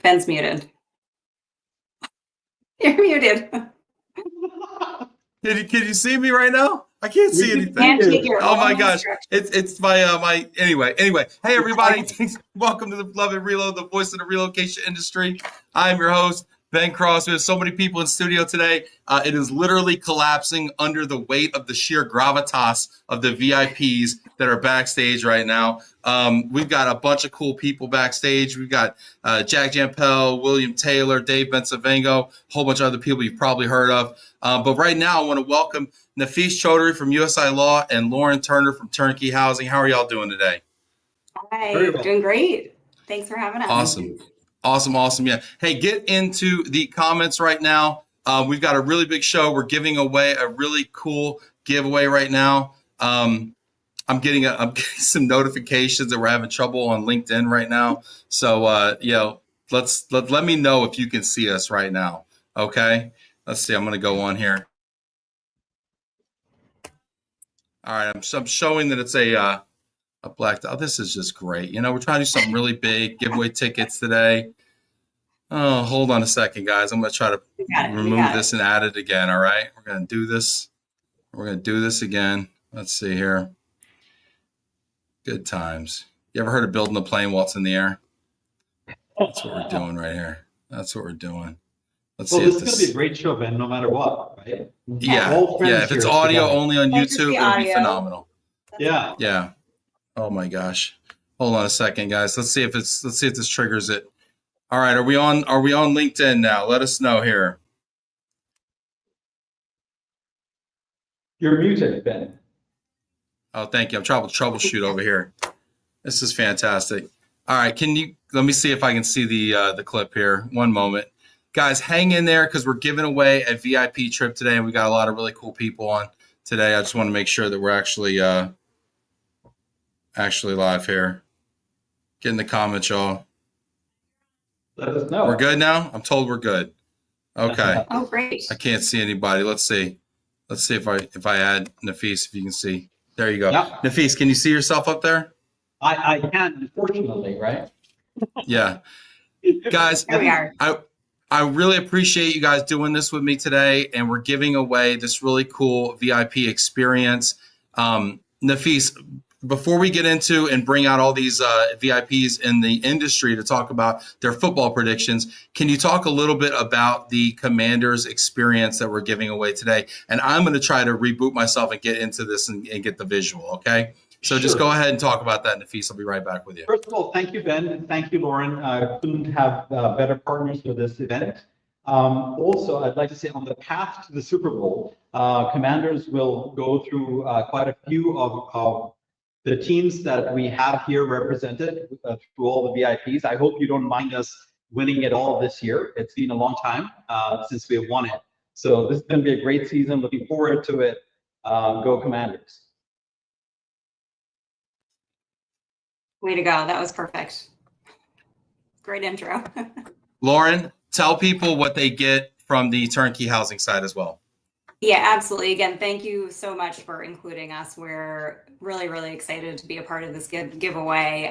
Ben's muted. You're muted. Can you see me right now? I can't see anything. Oh my gosh. It's my anyway. Hey everybody, welcome to the Love and Reload, the voice of the relocation industry. I'm your host, Ben Cross. We have so many people in studio today. It is literally collapsing under the weight of the sheer gravitas of the VIPs that are backstage right now. We've got a bunch of cool people backstage. We've got Jack Jampel, William Taylor, Dave Bensavengo, a whole bunch of other people you've probably heard of. But right now, I want to welcome Nafees Chowdhury from USILAW and Lauren Turner from TurnKey Housing. How are y'all doing today? Hi, doing great. Thanks for having us. Awesome. Yeah. Hey, get into the comments right now. We've got a really big show. We're giving away a really cool giveaway right now. I'm getting some notifications that we're having trouble on LinkedIn right now. So, let me know if you can see us right now. Okay. Let's see. I'm going to go on here. All right. I'm showing that it's a black. Oh, this is just great. You know, we're trying to do something really big. Giveaway tickets today. Oh, hold on a second, guys. I'm going to try to remove this and add it again. All right. We're going to do this. We're going to do this again. Let's see here. Good times. You ever heard of building a plane while it's in the air? That's what we're doing right here. That's what we're doing. Let's see. This is going to be a great show, Ben, no matter what, right? Yeah. If it's audio only on YouTube, it'll be phenomenal. Yeah. Oh my gosh. Hold on a second, guys. Let's see if this triggers it. All right. Are we on LinkedIn now? Let us know here. You're muted, Ben. Oh, thank you. I'm trying to troubleshoot over here. This is fantastic. All right. Let me see if I can see the clip here. One moment. Guys, hang in there because we're giving away a VIP trip today, and we got a lot of really cool people on today. I just want to make sure that we're actually live here. Get in the comments, y'all. Let us know. We're good now? I'm told we're good. Okay. Oh, great. I can't see anybody. Let's see. Let's see if I add Nafees, if you can see. There you go. Yeah. Nafees, can you see yourself up there? I can, unfortunately, right? Yeah. Guys, Here we are. I really appreciate you guys doing this with me today, and we're giving away this really cool VIP experience. Nafees, before we get into and bring out all these VIPs in the industry to talk about their football predictions, can you talk a little bit about the Commanders experience that we're giving away today? And I'm going to try to reboot myself and get into this and get the visual, okay? So Just go ahead and talk about that, Nafees. I'll be right back with you. First of all, thank you, Ben, and thank you, Lauren. Couldn't have better partners for this event. Also, I'd like to say on the path to the Super Bowl, Commanders will go through quite a few of the teams that we have here represented through all the VIPs. I hope you don't mind us winning it all this year. It's been a long time since we have won it. So this is going to be a great season. Looking forward to it. Go Commanders. Way to go. That was perfect. Great intro. Lauren, tell people what they get from the TurnKey Housing side as well. Yeah, absolutely. Again, thank you so much for including us. We're really, really excited to be a part of this giveaway.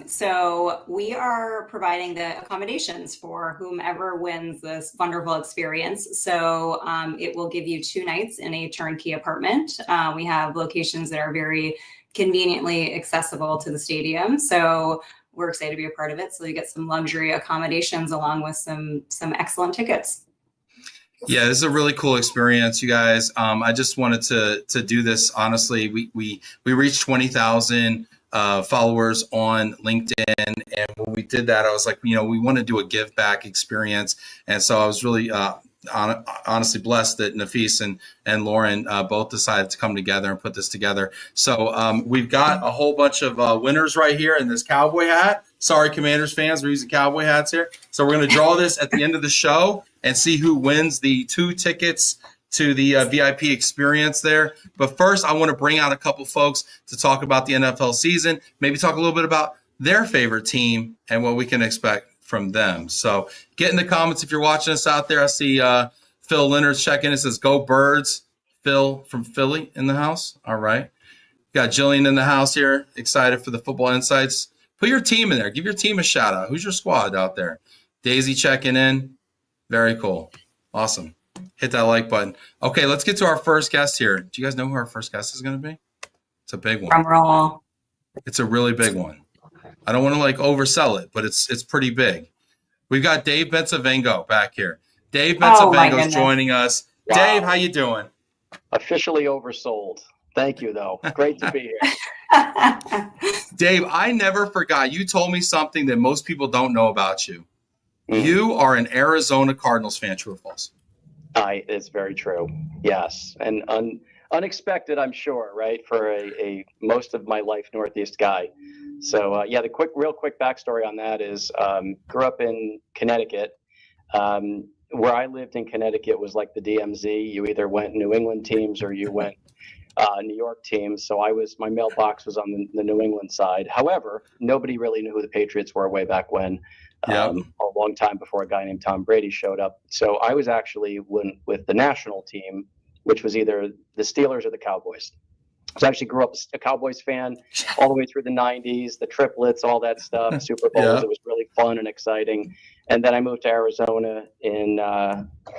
So we are providing the accommodations for whomever wins this wonderful experience. So it will give you 2 nights in a turnkey apartment. We have locations that are very conveniently accessible to the stadium. So we're excited to be a part of it. So you get some luxury accommodations along with some excellent tickets. Yeah, this is a really cool experience, you guys. I just wanted to do this. Honestly, we reached 20,000 followers on LinkedIn, and when we did that, I was like, we want to do a give back experience, and so I was really honestly blessed that Nafees and Lauren both decided to come together and put this together. So we've got a whole bunch of winners right here in this cowboy hat. Sorry, Commanders fans, we're using cowboy hats here. So we're going to draw this at the end of the show and see who wins the 2 tickets to the VIP experience there. But first, I want to bring out a couple folks to talk about the NFL season, maybe talk a little bit about their favorite team and what we can expect from them. So get in the comments if you're watching us out there. I see Phil Leonard's checking. It says, "Go Birds." Phil from Philly in the house. All right. Got Jillian in the house here, excited for the football insights. Put your team in there. Give your team a shout out. Who's your squad out there? Daisy checking in. Very cool. Awesome. Hit that like button. Okay, let's get to our first guest here. Do you guys know who our first guest is going to be? It's a big one. Drum roll. It's a really big one. I don't want to like oversell it, but it's pretty big. We've got Dave Bensavengo back here. Dave Bensavengo is joining us. Wow. Dave, how you doing? Officially oversold. Thank you, though. Great to be here. Dave, I never forgot. You told me something that most people don't know about you. You are an Arizona Cardinals fan, true or false? It's very true. Yes. And unexpected, I'm sure, right? For a most of my life Northeast guy. So, yeah, the real quick backstory on that is grew up in Connecticut. Where I lived in Connecticut was like the DMZ. You either went New England teams or you went New York teams. So my mailbox was on the New England side. However, nobody really knew who the Patriots were way back when. A long time before a guy named Tom Brady showed up. So I was actually with the national team, which was either the Steelers or the Cowboys. So I actually grew up a Cowboys fan all the way through the 90s, the triplets, all that stuff, Super Bowls. Yeah. It was really fun and exciting. And then I moved to Arizona in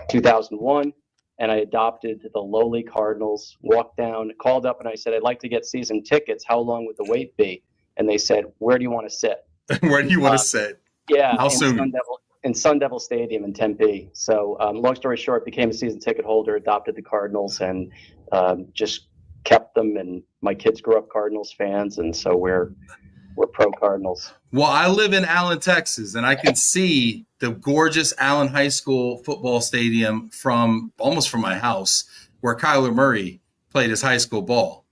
2001, and I adopted the lowly Cardinals, walked down, called up, and I said, I'd like to get season tickets. How long would the wait be? And they said, where do you want to sit? Where do you want to sit? Yeah, how soon? In Sun Devil Stadium in Tempe. So long story short, became a season ticket holder, adopted the Cardinals, and just kept them. And my kids grew up Cardinals fans, and so we're pro Cardinals. Well, I live in Allen, Texas, and I can see the gorgeous Allen High School football stadium almost from my house, where Kyler Murray played his high school ball.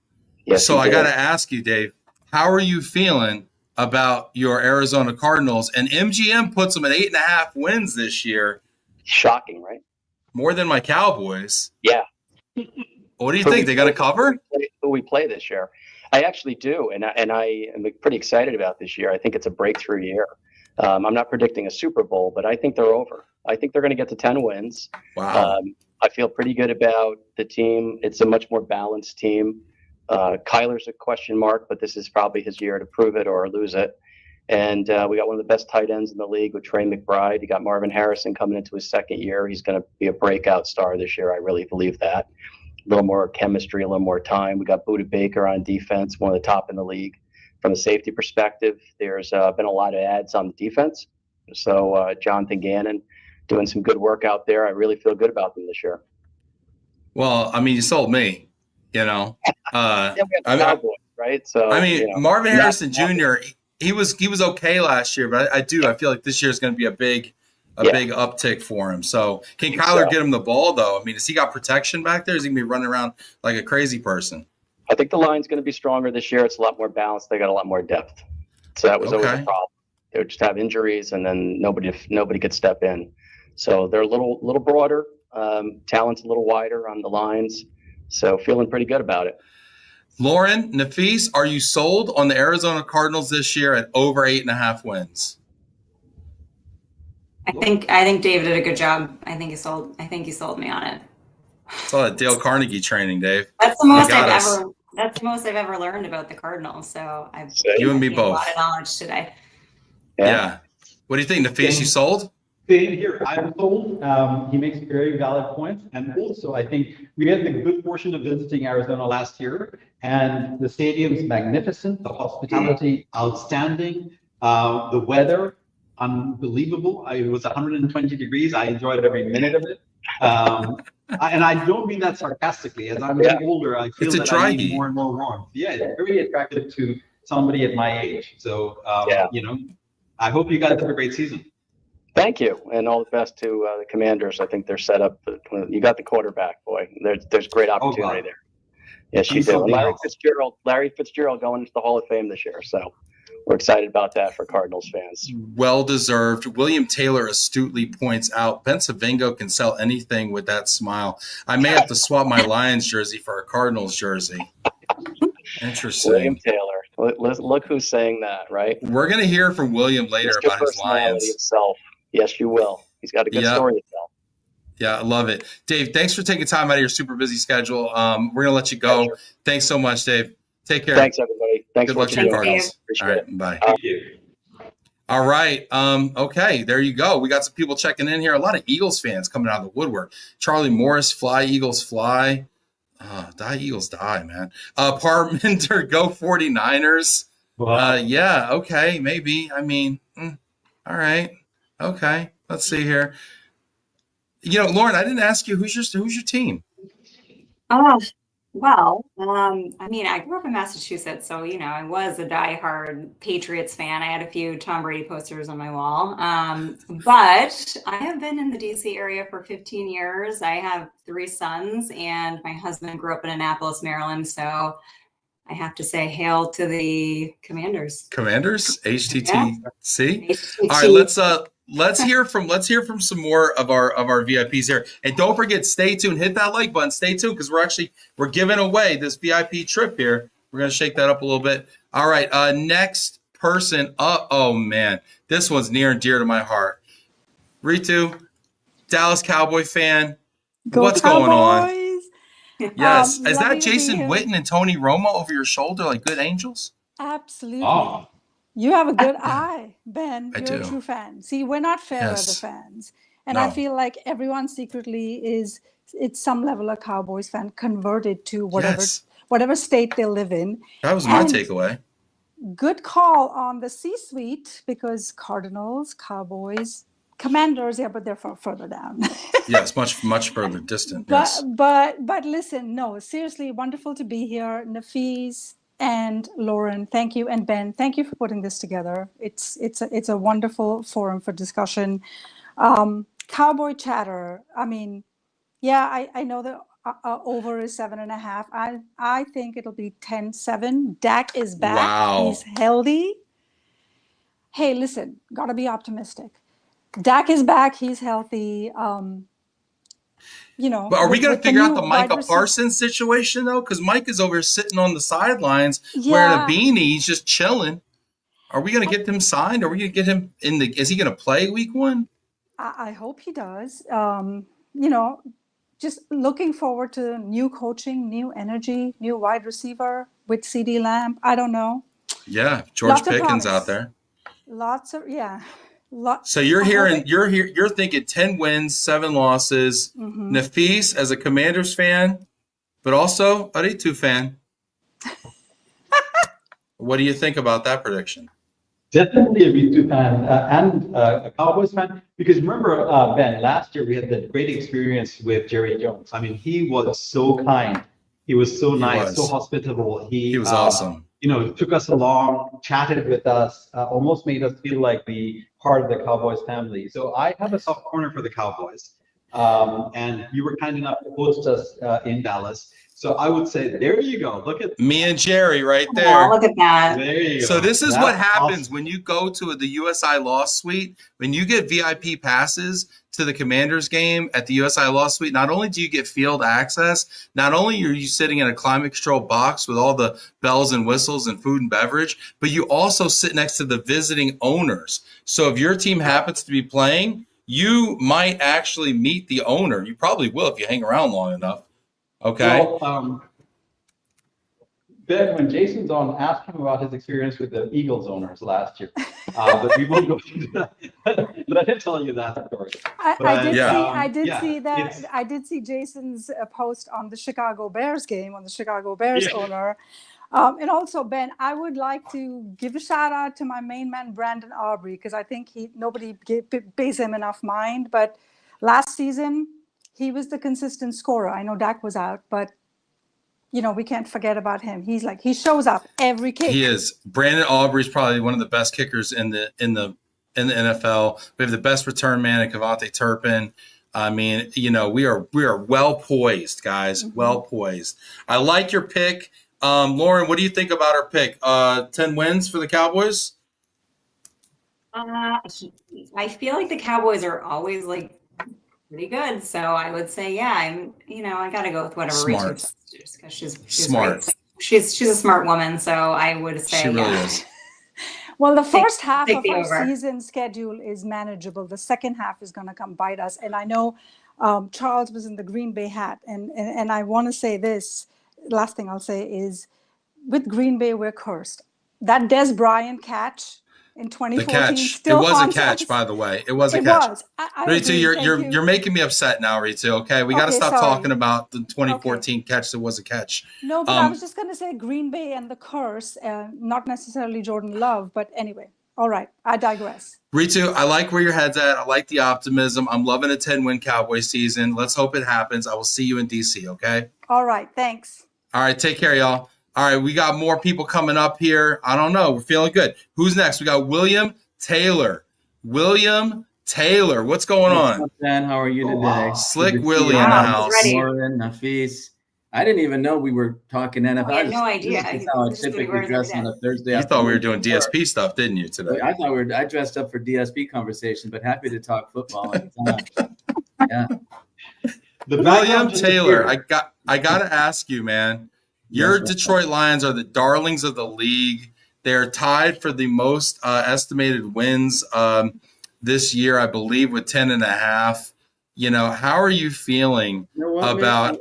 Yes, so I got to ask you, Dave, how are you feeling about your Arizona Cardinals? And MGM puts them at 8.5 wins this year. Shocking, right? More than my Cowboys. Yeah. What do you think? They got to cover? Who we play this year? I actually do, and I am pretty excited about this year. I think it's a breakthrough year. I'm not predicting a Super Bowl, but I think they're over. I think they're going to get to 10 wins. Wow. I feel pretty good about the team. It's a much more balanced team. Kyler's a question mark, but this is probably his year to prove it or lose it. And we got one of the best tight ends in the league with Trey McBride. You got Marvin Harrison coming into his second year. He's going to be a breakout star this year. I really believe that. A little more chemistry, a little more time. We got Budda Baker on defense, one of the top in the league. From a safety perspective, there's been a lot of ads on the defense. So Jonathan Gannon doing some good work out there. I really feel good about them this year. Well, I mean, you sold me, you know. Yeah, we got the Cowboys, right? So I mean, Marvin Harrison Jr. He was okay last year, but I feel like this year is going to be a big uptick for him. So can Kyler get him the ball though? I mean, has he got protection back there? Is he going to be running around like a crazy person? I think the line's going to be stronger this year. It's a lot more balanced. They got a lot more depth. So that was always a problem. They would just have injuries, and then nobody could step in. So they're a little broader. Talent's a little wider on the lines. So feeling pretty good about it. Lauren, Nafees, are you sold on the Arizona Cardinals this year at over 8.5 wins? I think Dave did a good job. I think he sold me on it. It's all that Dale Carnegie training, Dave. That's the most I've ever learned about the Cardinals. So you and me both. A lot of knowledge today. Yeah. What do you think, Nafees? You sold? Same here. I'm sold. He makes very valid points. And also, I think we had the good fortune of visiting Arizona last year, and the stadium's magnificent, the hospitality outstanding, the weather unbelievable. It was 120 degrees. I enjoyed every minute of it. And I don't mean that sarcastically. As I'm getting older, I feel that I need more and more warmth. Yeah, it's very attractive to somebody at my age. So, I hope you guys have a great season. Thank you, and all the best to the Commanders. I think they're set up. You got the quarterback, boy. There's great opportunity there. Yes, you do. Larry Fitzgerald going into the Hall of Fame this year, so we're excited about that for Cardinals fans. Well deserved. William Taylor astutely points out Bensavengo can sell anything with that smile. I may have to swap my Lions jersey for a Cardinals jersey. Interesting. William Taylor. Look who's saying that, right? We're going to hear from William later about his Lions. Himself. Yes, you will. He's got a good story to tell. Yeah, I love it. Dave, thanks for taking time out of your super busy schedule. We're going to let you go. Thanks so much, Dave. Take care. Thanks, everybody. Thanks for watching the Cardinals. Appreciate All right, it. bye. Thank you. All right. Okay, there you go. We got some people checking in here. A lot of Eagles fans coming out of the woodwork. Charlie Morris, fly, Eagles, fly. Die, Eagles, die, man. Parmenter, go 49ers. Wow. Yeah, okay, maybe. I mean, all right. Okay, let's see here. Lauren, I didn't ask you who's your team. Oh, well, I mean, I grew up in Massachusetts, so I was a diehard Patriots fan. I had a few Tom Brady posters on my wall. But I have been in the DC area for 15 years. I have 3 sons, and my husband grew up in Annapolis, Maryland. So I have to say, hail to the Commanders. Commanders, HTTC. HTT. All right, let's hear from some more of our VIPs here. And don't forget, stay tuned. Hit that like button. Stay tuned because we're giving away this VIP trip here. We're gonna shake that up a little bit. All right, next person up. Oh man, this one's near and dear to my heart. Ritu, Dallas Cowboy fan. What's going on? Yes. Is that Jason Witten and Tony Romo over your shoulder like good angels? Absolutely. Oh. You have a good eye, Ben. I You're do. a true fan. See, we're not fair Yes. other fans. And No. I feel like everyone secretly it's some level a Cowboys fan converted to whatever state they live in. That was my And takeaway. good call on the C-suite because Cardinals, Cowboys, Commanders, yeah, but they're further down. Yes, much further distant. But Yes. but listen, no, seriously, wonderful to be here. Nafees and Lauren, thank you, and Ben, thank you for putting this together. It's a wonderful forum for discussion. Cowboy chatter. I mean, yeah, I know the over is 7.5. I think it'll be 10-7. Dak is back. Wow. He's healthy. Hey, listen, gotta be optimistic. Dak is back. He's healthy. But are we going to figure out the Micah Parsons? Parsons situation though? Because Mike is over sitting on the sidelines wearing a beanie, he's just chilling. Are we going to get him signed? Are we going to get him in the? Is he going to play week 1? I hope he does. Just looking forward to new coaching, new energy, new wide receiver with CD Lamb. I don't know. Yeah, George Lots of Pickens promise. out there. Lots of So you're thinking 10 wins, 7 losses. Mm-hmm. Nafees as a Commanders fan, but also a Ritu fan. What do you think about that prediction? Definitely a V2 fan and a Cowboys fan, because remember, Ben, last year we had that great experience with Jerry Jones. I mean, he was so kind. He was so nice, so hospitable. He was awesome. Took us along, chatted with us, almost made us feel like the part of the Cowboys family. So I have a soft corner for the Cowboys. And you were kind enough to host us in Dallas. So I would say, there you go. Look at me and Jerry right there. Oh, look at that. There you go. So this is That's what happens awesome. when you go to the USILAW suite. When you get VIP passes to the Commanders game at the USILAW suite, not only do you get field access, not only are you sitting in a climate controlled box with all the bells and whistles and food and beverage, but you also sit next to the visiting owners. So if your team happens to be playing, you might actually meet the owner. You probably will if you hang around long enough. Okay. Well, Ben, when Jason's on, ask him about his experience with the Eagles owners last year. But we won't go into that. But I did tell you that story. I did see Jason's post on the Chicago Bears game, on the Chicago Bears owner. And also, Ben, I would like to give a shout out to my main man, Brandon Aubrey, because I think nobody pays him enough mind. But last season, he was the consistent scorer. I know Dak was out, but we can't forget about him. He shows up every kick. He is. Brandon Aubrey is probably one of the best kickers in the NFL. We have the best return man in Kavonte Turpin. I mean, we are well poised, guys. Mm-hmm. Well poised. I like your pick. Lauren, what do you think about our pick? 10 wins for the Cowboys? I feel like the Cowboys are always pretty good. So I would say, I got to go with whatever Smart. Rachel just because she's smart. Great. She's a smart woman. So I would say, she really is. Well, the first half of our over. season schedule is manageable. The second half is going to come bite us. And I know Charles was in the Green Bay hat. And I want to say this. Last thing I'll say is with Green Bay, we're cursed. That Des Bryant catch in The 2014 catch. It still was a haunts catch, us. by the way. It was a It catch. was. I Ritu, agree. you're making me upset now, Ritu. Okay, we got to Okay, stop sorry. talking about the 2014 catch that was a catch. No, but I was just going to say Green Bay and the curse, not necessarily Jordan Love, but anyway. All right, I digress. Ritu, I like where your head's at. I like the optimism. I'm loving a 10-win Cowboy season. Let's hope it happens. I will see you in DC, okay? All right, thanks. All right, take care, y'all. All right, we got more people coming up here. I don't know. We're feeling good. Who's next? We got William Taylor. William Taylor, what's going on? What's up, Ben? How are you today? Wow. Slick Willie in the house. Lauren, Nafees. I didn't even know we were talking NFL. I had no idea. This is how I typically dress on a Thursday. You thought we were doing DSP stuff, didn't you, today? I thought I dressed up for DSP conversation, but happy to talk football anytime. Yeah. William Taylor, I got to ask you, man. Your Detroit Lions are the darlings of the league. They're tied for the most estimated wins this year, I believe, with 10.5. You know, how are you feeling about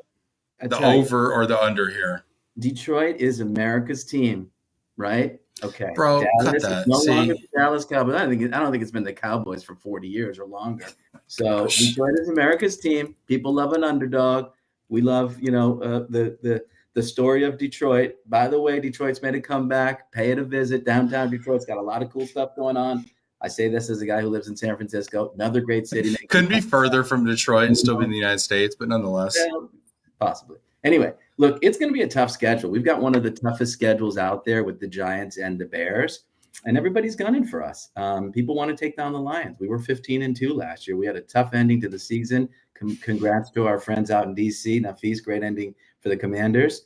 the over or the under here? Detroit is America's team, right? Okay, bro, Dallas cut that. Is no longer the Dallas Cowboys. I don't think it's been the Cowboys for 40 years or longer. So Detroit is America's team. People love an underdog. We love, the story of Detroit. By the way, Detroit's made a comeback. Pay it a visit. Downtown Detroit's got a lot of cool stuff going on. I say this as a guy who lives in San Francisco, another great city. Couldn't be further from Detroit and still be in the United States, but nonetheless. Yeah, possibly. Anyway, look, it's going to be a tough schedule. We've got one of the toughest schedules out there with the Giants and the Bears, and everybody's gunning for us. People want to take down the Lions. We were 15-2 last year. We had a tough ending to the season. Congrats to our friends out in D.C. Nafees, great ending for the Commanders.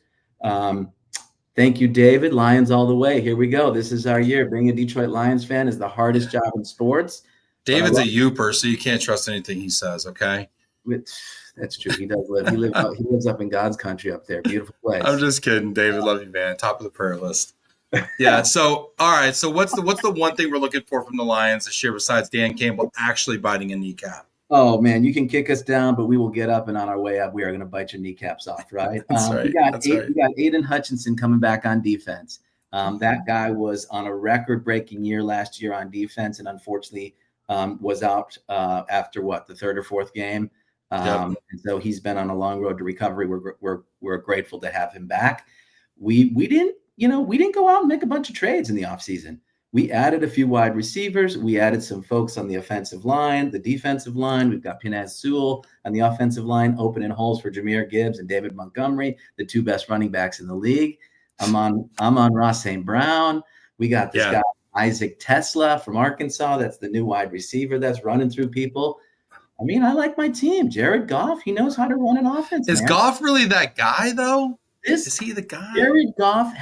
Thank you, David. Lions all the way. Here we go. This is our year. Being a Detroit Lions fan is the hardest job in sports. David's a Youper, so you can't trust anything he says, okay? That's true. He does live. He lives up in God's country up there. Beautiful place. I'm just kidding, David. Love you, man. Top of the prayer list. Yeah. So, all right. So, what's the one thing we're looking for from the Lions this year besides Dan Campbell actually biting a kneecap? Oh man, you can kick us down, but we will get up, and on our way up, we are going to bite your kneecaps off, right? That's right. We got Aiden Hutchinson coming back on defense. That guy was on a record-breaking year last year on defense, and unfortunately was out after the third or fourth game. And so he's been on a long road to recovery. We're grateful to have him back. We didn't go out and make a bunch of trades in the offseason. We added a few wide receivers. We added some folks on the offensive line, the defensive line. We've got Penei Sewell on the offensive line, opening holes for Jahmyr Gibbs and David Montgomery, the two best running backs in the league. I'm on Ross St. Brown. We got this guy, Isaac Tesla from Arkansas. That's the new wide receiver that's running through people. I mean, I like my team. Jared Goff, he knows how to run an offense. Is Goff really that guy, though? Is he the guy? Jared Goff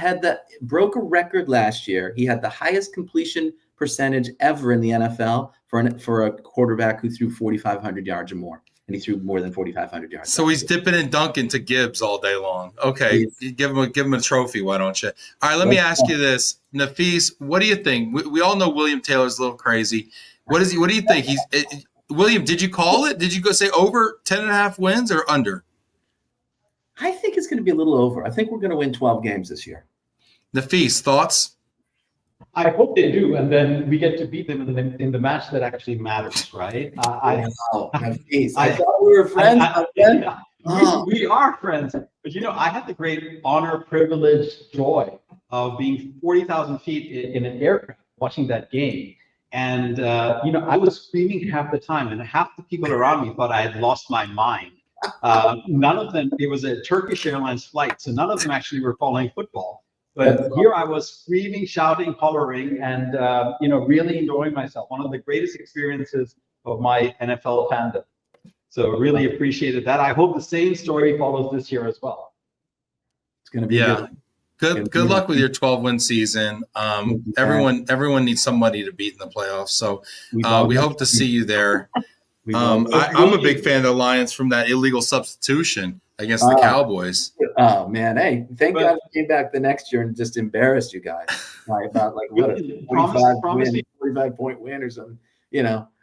broke a record last year. He had the highest completion percentage ever in the NFL for a quarterback who threw 4,500 yards or more. And he threw more than 4,500 yards. So he's dipping and dunking to Gibbs all day long. Okay, give him a trophy, why don't you? All right, let me ask you this. Nafees, what do you think? We all know William Taylor's a little crazy. What do you think? William, did you call it? Did you go say over 10.5 wins or under? I think it's going to be a little over. I think we're going to win 12 games this year. Nafees, thoughts? I hope they do, and then we get to beat them in the match that actually matters, right? I thought we were friends. We are friends, but I had the great honor, privilege, joy of being 40,000 feet in an aircraft watching that game. And, I was screaming half the time, and half the people around me thought I had lost my mind. None of them, it was a Turkish Airlines flight, so none of them actually were following football. But here I was screaming, shouting, hollering, and, really enjoying myself. One of the greatest experiences of my NFL fandom. So really appreciated that. I hope the same story follows this year as well. It's going to be good luck with your 12-win season. Everyone needs somebody to beat in the playoffs. So we hope to see you there. I'm a big fan of the Lions from that illegal substitution against the Cowboys. Oh man, hey! Thank God we came back the next year and just embarrassed you guys by about what a 45-point win or something.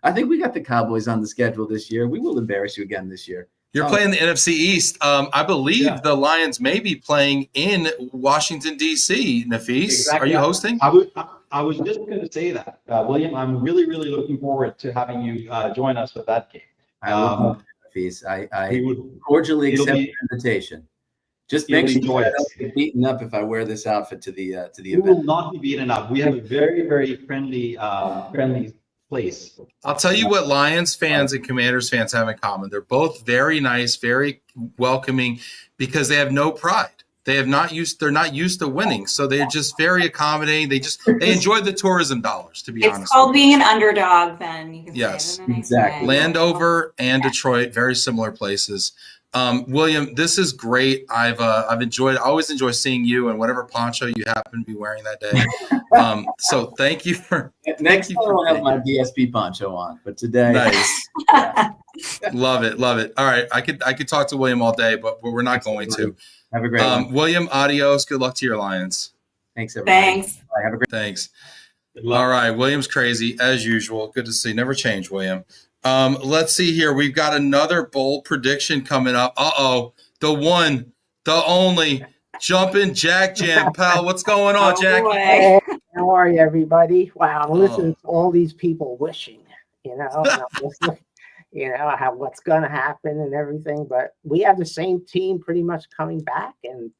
I think we got the Cowboys on the schedule this year. We will embarrass you again this year. You're playing the NFC East. I believe the Lions may be playing in Washington, D.C., Nafees. Exactly. Are you hosting? I I was just going to say that, William. I'm really, really looking forward to having you join us for that game. I would, Nafees. I would cordially accept the invitation. Just make sure I don't get beaten up if I wear this outfit to the event. You will not be beaten up. We have a very, very friendly place. I'll tell you what Lions fans and Commanders fans have in common. They're both very nice, very welcoming, because they have no pride. They're not used to winning, so they're just very accommodating. They enjoy the tourism dollars, to be honest. It's called being an underdog, then. You can yes, say it in a nice exactly. way. Landover and Detroit, very similar places. William, this is great. I've always enjoy seeing you and whatever poncho you happen to be wearing that day. So thank you for next time I'll have my DSP poncho on, but today nice. Yeah. Love it. All right, I could talk to William all day, but we're not going to. Have a great one. William, adios. Good luck to your Lions. Thanks, everybody. Thanks. Bye, have a great. Thanks. All right, William's crazy as usual. Good to see. Never change, William. Let's see here. We've got another bold prediction coming up. The one, the only, jumping Jack Jam, pal. What's going on, Jack? Hey, how are you, everybody? Wow, listen to all these people wishing, how what's going to happen and everything. But we have the same team pretty much coming back and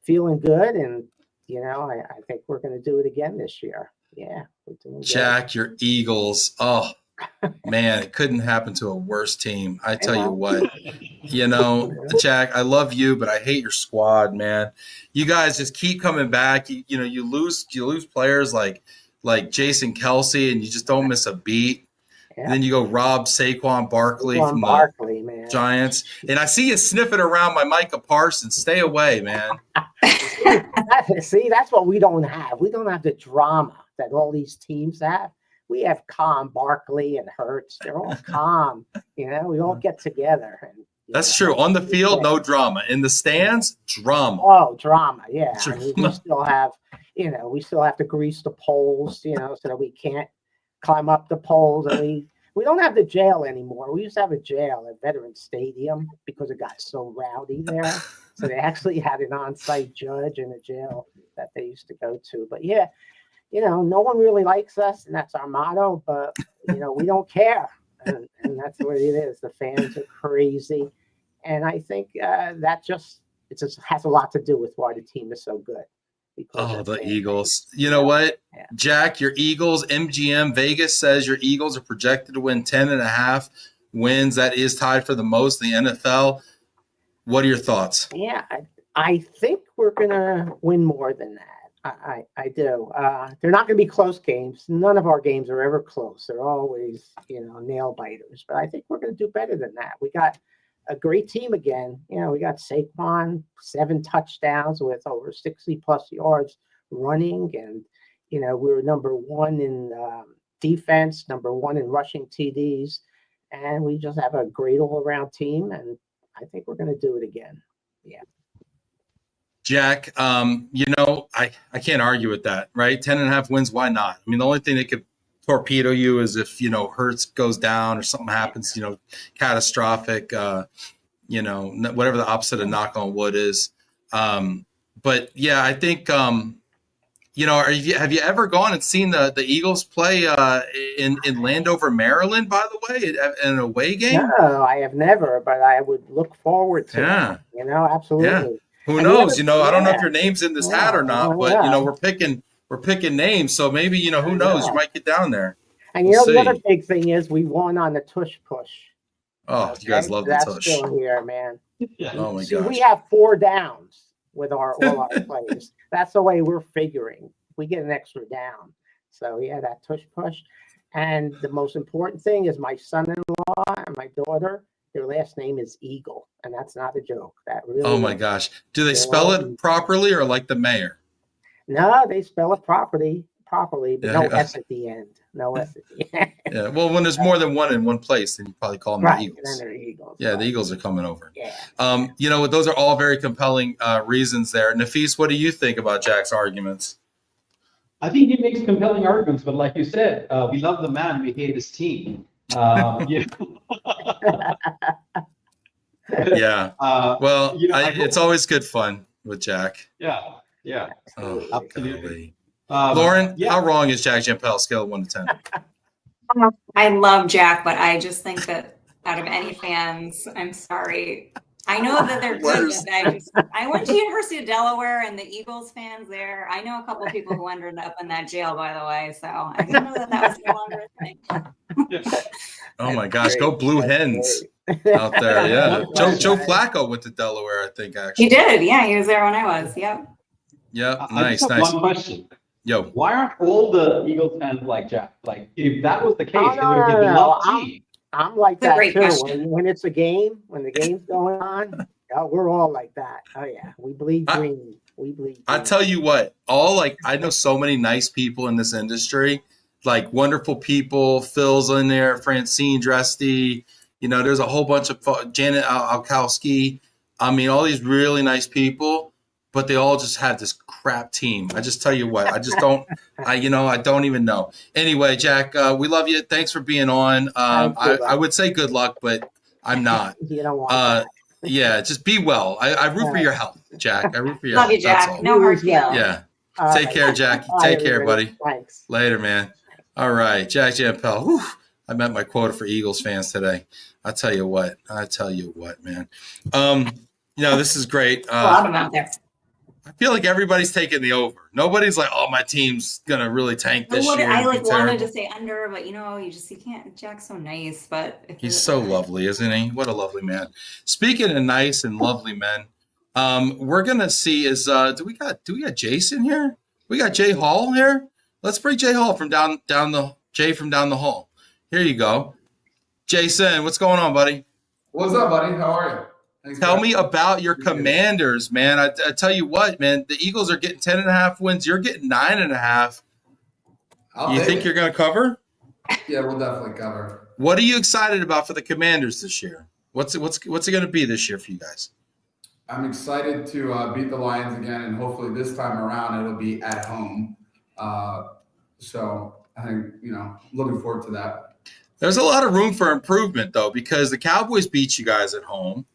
feeling good. And, I think we're going to do it again this year. Yeah. We're doing Jack, your Eagles. Oh, man, it couldn't happen to a worse team. I tell you what, Jack, I love you, but I hate your squad, man. You guys just keep coming back. You lose players like Jason Kelsey, and you just don't miss a beat. Yeah. And then you go rob Saquon Barkley from the Giants. And I see you sniffing around my Micah Parsons. Stay away, man. See, that's what we don't have. We don't have the drama that all these teams have. We have calm Barkley and Hurts. They're all calm. We all get together. And, that's true. On the field, no drama. In the stands, drama. Oh, drama. Yeah. Drama. I mean, we still have, we still have to grease the poles, so that we can't climb up the poles. And we don't have the jail anymore. We used to have a jail at Veterans Stadium because it got so rowdy there. So they actually had an on-site judge in a jail that they used to go to. But yeah, no one really likes us, and that's our motto. But we don't care, and that's what it is. The fans are crazy, and I think that just has a lot to do with why the team is so good. Oh, the Eagles. You know what, Jack, your Eagles, MGM Vegas says your Eagles are projected to win 10.5 wins. That is tied for the most in the NFL. What are your thoughts? Yeah, I think we're going to win more than that. I do. They're not going to be close games. None of our games are ever close. They're always, nail biters. But I think we're going to do better than that. We got a great team again. We got Saquon, 7 touchdowns with over 60-plus yards running. And, we're number 1 in defense, number 1 in rushing TDs. And we just have a great all-around team. And I think we're going to do it again. Yeah. Jack, I can't argue with that, right? 10.5 wins, why not? I mean, the only thing that could torpedo you is if, Hurts goes down or something happens, catastrophic, whatever the opposite of knock on wood is. But yeah, I think, have you ever gone and seen the Eagles play in Landover, Maryland, by the way, in an away game? No, I have never, but I would look forward to it. Absolutely. Yeah. Who knows? I don't know if your name's in this hat or not, but we're picking names, so maybe who knows? You might get down there. And the other big thing is we won on the tush push. Oh, you guys love the tush. That's still here, man. Oh my gosh. We have 4 downs with all our players. That's the way we're figuring. We get an extra down. So yeah, that tush push. And the most important thing is my son-in-law and my daughter. Their last name is Eagle, and that's not a joke. That really. Oh my gosh! Do they spell it properly or like the mayor? No, they spell it properly, but no S at the end. No S at the end. Yeah. Well, when there's more than one in one place, then you probably call them the Eagles. Then they're Eagles. Yeah, the Eagles are coming over. Yeah. Those are all very compelling reasons there. Nafees, what do you think about Jack's arguments? I think he makes compelling arguments, but like you said, we love the man, we hate his team. Yeah. It's always good fun with Jack. Yeah. Oh, absolutely. Lauren, how wrong is Jack Jampel? Scale of 1 to 10. I love Jack, but I just think that out of any fans, I'm sorry. I know that they're good, but I went to University of Delaware and the Eagles fans there. I know a couple of people who ended up in that jail, by the way. So I didn't know that was no longer a thing. Oh my gosh, go Blue Hens out there. Yeah. Joe Flacco went to Delaware, I think, actually. He did. Yeah, he was there when I was. Yep. Yeah, I nice. just have one question. Yo. Why aren't all the Eagles fans like Jack? Like, if that was the case, it would have been love team. I'm like That's a that great too. When it's a game, when the game's going on, we're all like that. Oh yeah, we bleed green. We bleed green. I tell you what, I know so many nice people in this industry, like wonderful people. Phil's in there, Francine Dresty. There's a whole bunch of Janet Alkowski. I mean, all these really nice people, but they all just have this crap team. I just tell you what, I just don't. I don't even know. Anyway, Jack, we love you. Thanks for being on. I would say good luck, but I'm not. You don't want that. Yeah, just be well. I root for your health, Jack. I root for your Love health. you, Jack. That's all. No hard feelings. Yeah. Take care, Jackie. Take care, buddy. Thanks. Later, man. All right, Jack Jampel. Whew. I met my quota for Eagles fans today. I tell you what, man. This is great. A lot of them out there. I feel like everybody's taking the over. Nobody's like, "Oh, my team's gonna really tank this year." I wanted to say under, but you can't. Jack's so nice, but he's so lovely, isn't he? What a lovely man. Speaking of nice and lovely men, we're gonna see do we got Jason here? We got Jay Hall here. Let's bring Jay Hall from down the hall. Here you go, Jason. What's going on, buddy? What's up, buddy? How are you? Thanks. Tell me about your Commanders, man. I tell you what, man. The Eagles are getting 10.5 wins. You're getting 9.5. You think you're going to cover? Yeah, we'll definitely cover. What are you excited about for the Commanders this year? What's it going to be this year for you guys? I'm excited to beat the Lions again, and hopefully this time around it'll be at home. So I think looking forward to that. There's a lot of room for improvement though, because the Cowboys beat you guys at home.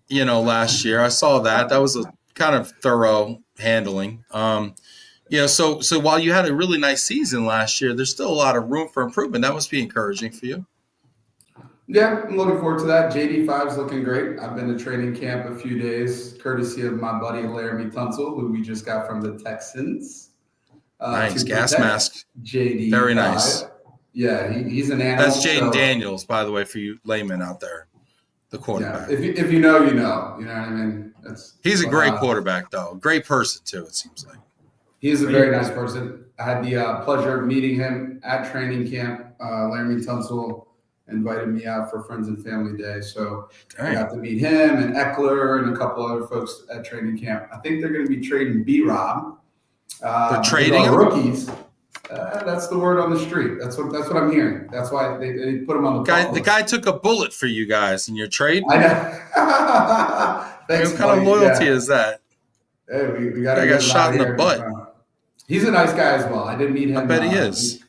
Last year I saw that. That was a kind of thorough handling. So while you had a really nice season last year, there's still a lot of room for improvement. That must be encouraging for you. Yeah, I'm looking forward to that. JD5's looking great. I've been to training camp a few days, courtesy of my buddy Laramie Tunsil, who we just got from the Texans. Nice gas mask. JD5. Very nice. Yeah, he's an animal. That's Jaden Daniels, by the way, for you laymen out there. The quarterback. Yeah, if you know, you know. You know what I mean? He's a great quarterback, though. Great person, too, it seems like. He's a very nice person. I had the pleasure of meeting him at training camp. Laramie Tunsil invited me out for Friends and Family Day. So I got to meet him and Eckler and a couple other folks at training camp. I think they're going to be trading B-Rob. They're trading rookies. That's the word on the street. That's what I'm hearing. That's why they put him on the guy. The guy took a bullet for you guys in your trade. I know. Thanks, what kind of loyalty is that? Hey, we got I got shot in the butt. He's a nice guy as well. I did meet him. I bet he is.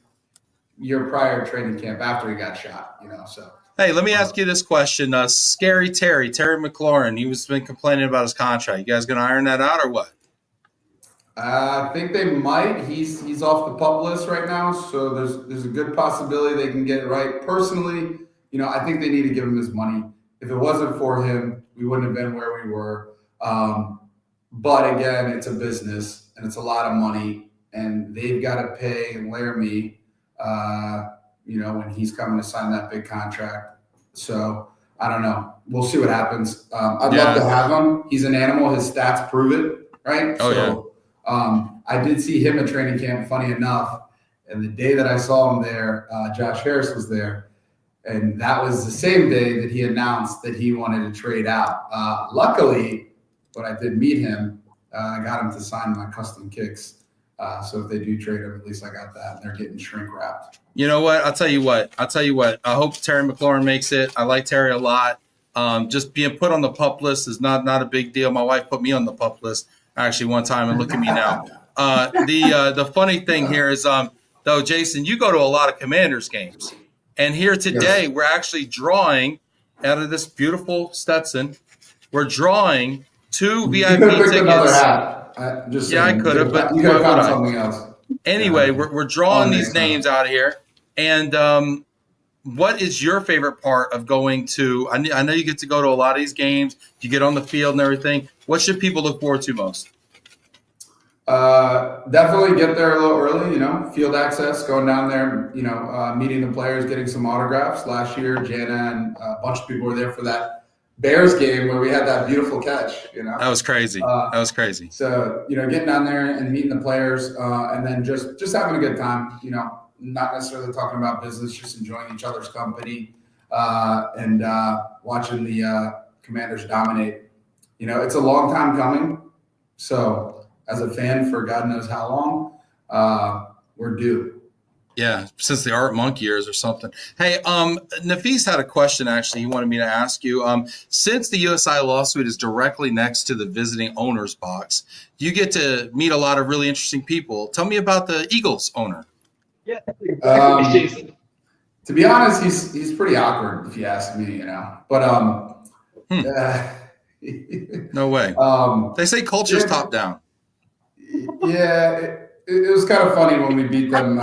Year prior training camp after he got shot. So. Hey, let me ask you this question. Scary Terry McLaurin. He's been complaining about his contract. You guys gonna iron that out or what? I think they might. He's off the PUP list right now, so there's a good possibility they can get it right. Personally, I think they need to give him his money. If it wasn't for him, we wouldn't have been where we were. But again, it's a business and it's a lot of money, and they've got to pay Laramie, when he's coming to sign that big contract. So I don't know. We'll see what happens. I'd love to have him. He's an animal. His stats prove it, right? Oh, so, I did see him at training camp, funny enough. And the day that I saw him there, Josh Harris was there. And that was the same day that he announced that he wanted to trade out. Luckily, when I did meet him, I got him to sign my custom kicks. So if they do trade him, at least I got that. And they're getting shrink wrapped. You know what? I'll tell you what. I hope Terry McLaurin makes it. I like Terry a lot. Just being put on the PUP list is not a big deal. My wife put me on the PUP list actually one time, and look at me now. The funny thing here is, though, Jason, you go to a lot of Commanders games, and here today we're actually drawing out of this beautiful Stetson. We're drawing 2 VIP tickets. I just Yeah, saying, I could have, but you could have why would found I? something else. Anyway, we're drawing these Next time. names out here, and what is your favorite part of going to? I know you get to go to a lot of these games. You get on the field and everything. What should people look forward to most? Definitely get there a little early, you know, field access, going down there, you know, meeting the players, getting some autographs. Last year, Jana and a bunch of people were there for that Bears game where we had that beautiful catch, you know. That was crazy. That was crazy. So, you know, getting down there and meeting the players, and then just having a good time, you know, not necessarily talking about business, just enjoying each other's company, and watching the Commanders dominate. You know, it's a long time coming. So, as a fan for God knows how long, we're due. Yeah, since the Art Monk years or something. Hey, Nafees had a question, actually, he wanted me to ask you. Since the USILAW suite is directly next to the visiting owner's box, you get to meet a lot of really interesting people. Tell me about the Eagles owner. Yeah, exactly. To be honest, he's pretty awkward, if you ask me, you know. But no way. They say culture's top down. Yeah, it was kind of funny when we beat them.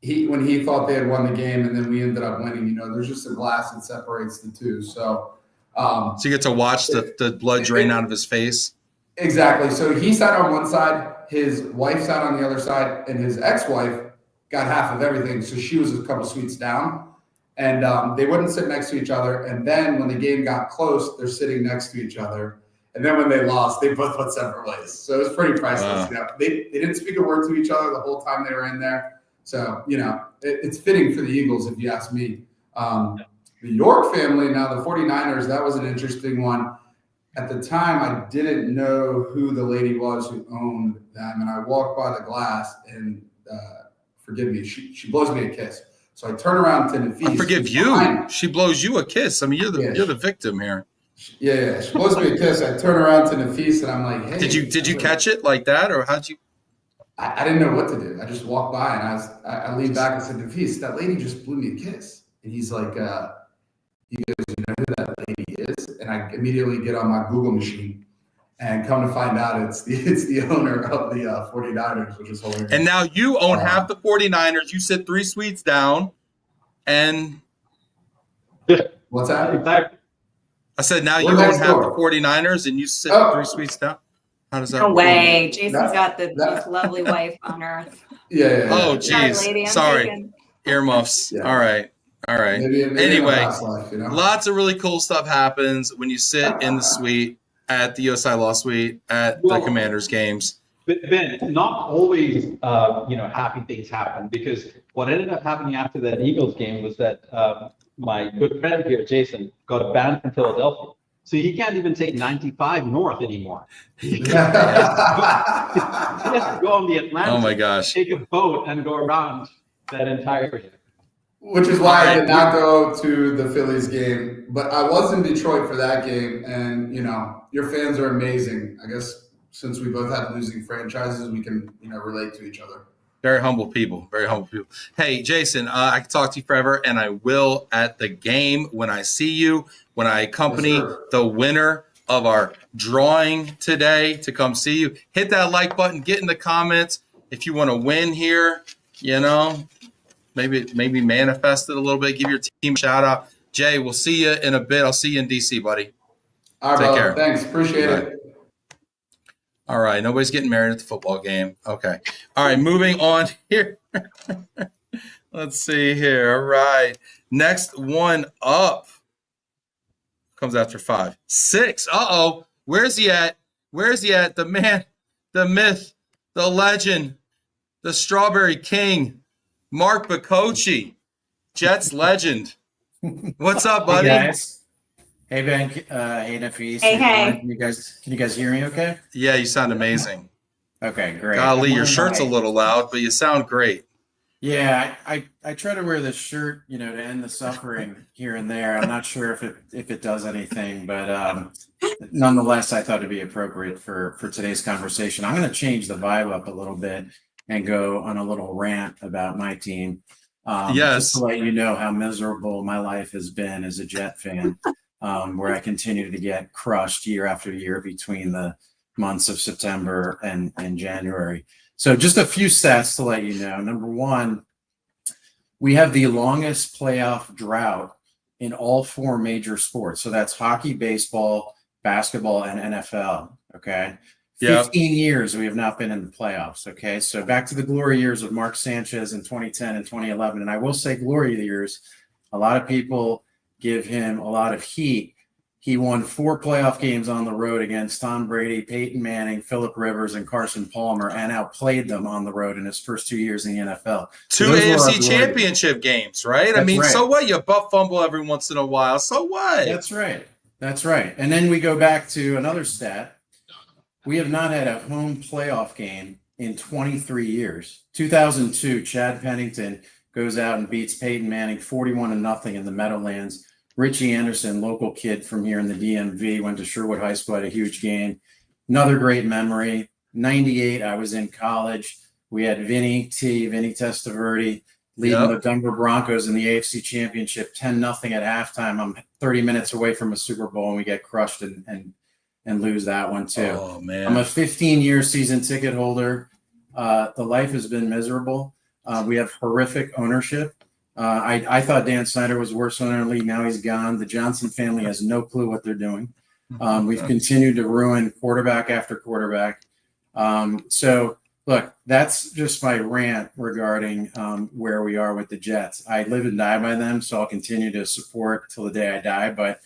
When he thought they had won the game, and then we ended up winning. You know, there's just a glass that separates the two. So, so you get to watch the blood drain out of his face. Exactly. So he sat on one side, his wife sat on the other side, and his ex-wife got half of everything. So she was a couple suites down, and they wouldn't sit next to each other. And then when the game got close, they're sitting next to each other. And then when they lost, they both went separate ways. So it was pretty priceless. You know, they didn't speak a word to each other the whole time they were in there. So, you know, it's fitting for the Eagles, if you ask me. The York family, now the 49ers, that was an interesting one. At the time, I didn't know who the lady was who owned them. And I walked by the glass and, forgive me, she blows me a kiss. So I turn around to Nafees. I forgive you. She blows you a kiss. I mean, you're the victim here. Yeah, she blows me a kiss. I turn around to Nafees and I'm like, "Hey." Did you catch it like that, or how'd you? I didn't know what to do. I just walked by and I leaned back and said, "Nafees, that lady just blew me a kiss." And he's like, "You goes, you know who that lady is?" And I immediately get on my Google machine and come to find out it's the owner of the 49ers, which is hilarious. And now you own half the 49ers. You sit 3 suites down, and what's that? Exactly. I said, now you own half the 49ers and you sit 3 suites down? How does that work? No way. Jason's got the most lovely wife on earth. Yeah. Oh, geez. Sorry. Earmuffs. Yeah. All right. Maybe anyway, life, you know? Lots of really cool stuff happens when you sit in the suite at the USILAW suite at the Commanders games. But Ben, not always, happy things happen, because what ended up happening after that Eagles game was that my good friend here, Jason, got a ban from Philadelphia. So he can't even take 95 north anymore. He has to go on the Atlantic. Oh my gosh. Take a boat and go around that entire area. Which is why I did not go to the Phillies game, but I was in Detroit for that game. And, you know, your fans are amazing. I guess since we both had losing franchises, we can, relate to each other. Very humble people. Very humble people. Hey, Jason, I can talk to you forever, and I will at the game when I see you, when I accompany the winner of our drawing today to come see you. Hit that like button. Get in the comments if you want to win here. Maybe manifest it a little bit. Give your team a shout out. Jay, we'll see you in a bit. I'll see you in DC, buddy. All right, Take care. Thanks. Appreciate it. All right. Nobody's getting married at the football game. Okay. All right. Moving on here. Let's see here. All right. Next one up comes after 5. 6. Uh-oh. Where's he at? The man, the myth, the legend, the Strawberry King, Mark Bacocci, Jets legend. What's up, buddy? Hey, guys. Hey, Ben. Hey, Nafees. Hey. Can you guys hear me okay? Yeah, you sound amazing. Okay, great. Golly, your shirt's a little loud, but you sound great. Yeah, I try to wear this shirt, to end the suffering here and there. I'm not sure if it does anything, but nonetheless, I thought it'd be appropriate for today's conversation. I'm going to change the vibe up a little bit and go on a little rant about my team. Just to let you know how miserable my life has been as a Jet fan, where I continue to get crushed year after year between the months of September and January. So just a few stats to let you know. Number one, we have the longest playoff drought in all 4 major sports. So that's hockey, baseball, basketball, and NFL. Okay. 15 years we have not been in the playoffs. Okay. So back to the glory years of Mark Sanchez in 2010 and 2011. And I will say glory years, a lot of people give him a lot of heat. He won 4 playoff games on the road against Tom Brady, Peyton Manning, Phillip Rivers, and Carson Palmer, and outplayed them on the road in his first 2 years in the NFL. 2 AFC championship games, right? I mean, so what? You butt fumble every once in a while. So what? That's right. That's right. And then we go back to another stat. We have not had a home playoff game in 23 years. 2002, Chad Pennington goes out and beats Peyton Manning 41-0 in the Meadowlands. Richie Anderson, local kid from here in the DMV, went to Sherwood High School, had a huge game. Another great memory. 98, I was in college. We had Vinny Testaverde leading the Denver Broncos in the AFC Championship 10-0 at halftime. I'm 30 minutes away from a Super Bowl, and we get crushed and lose that one too. Oh, man. I'm a 15-year season ticket holder. The life has been miserable. We have horrific ownership. I thought Dan Snyder was the worst owner in the league. Now he's gone. The Johnson family has no clue what they're doing. We've continued to ruin quarterback after quarterback. So, look, that's just my rant regarding where we are with the Jets. I live and die by them, so I'll continue to support till the day I die. But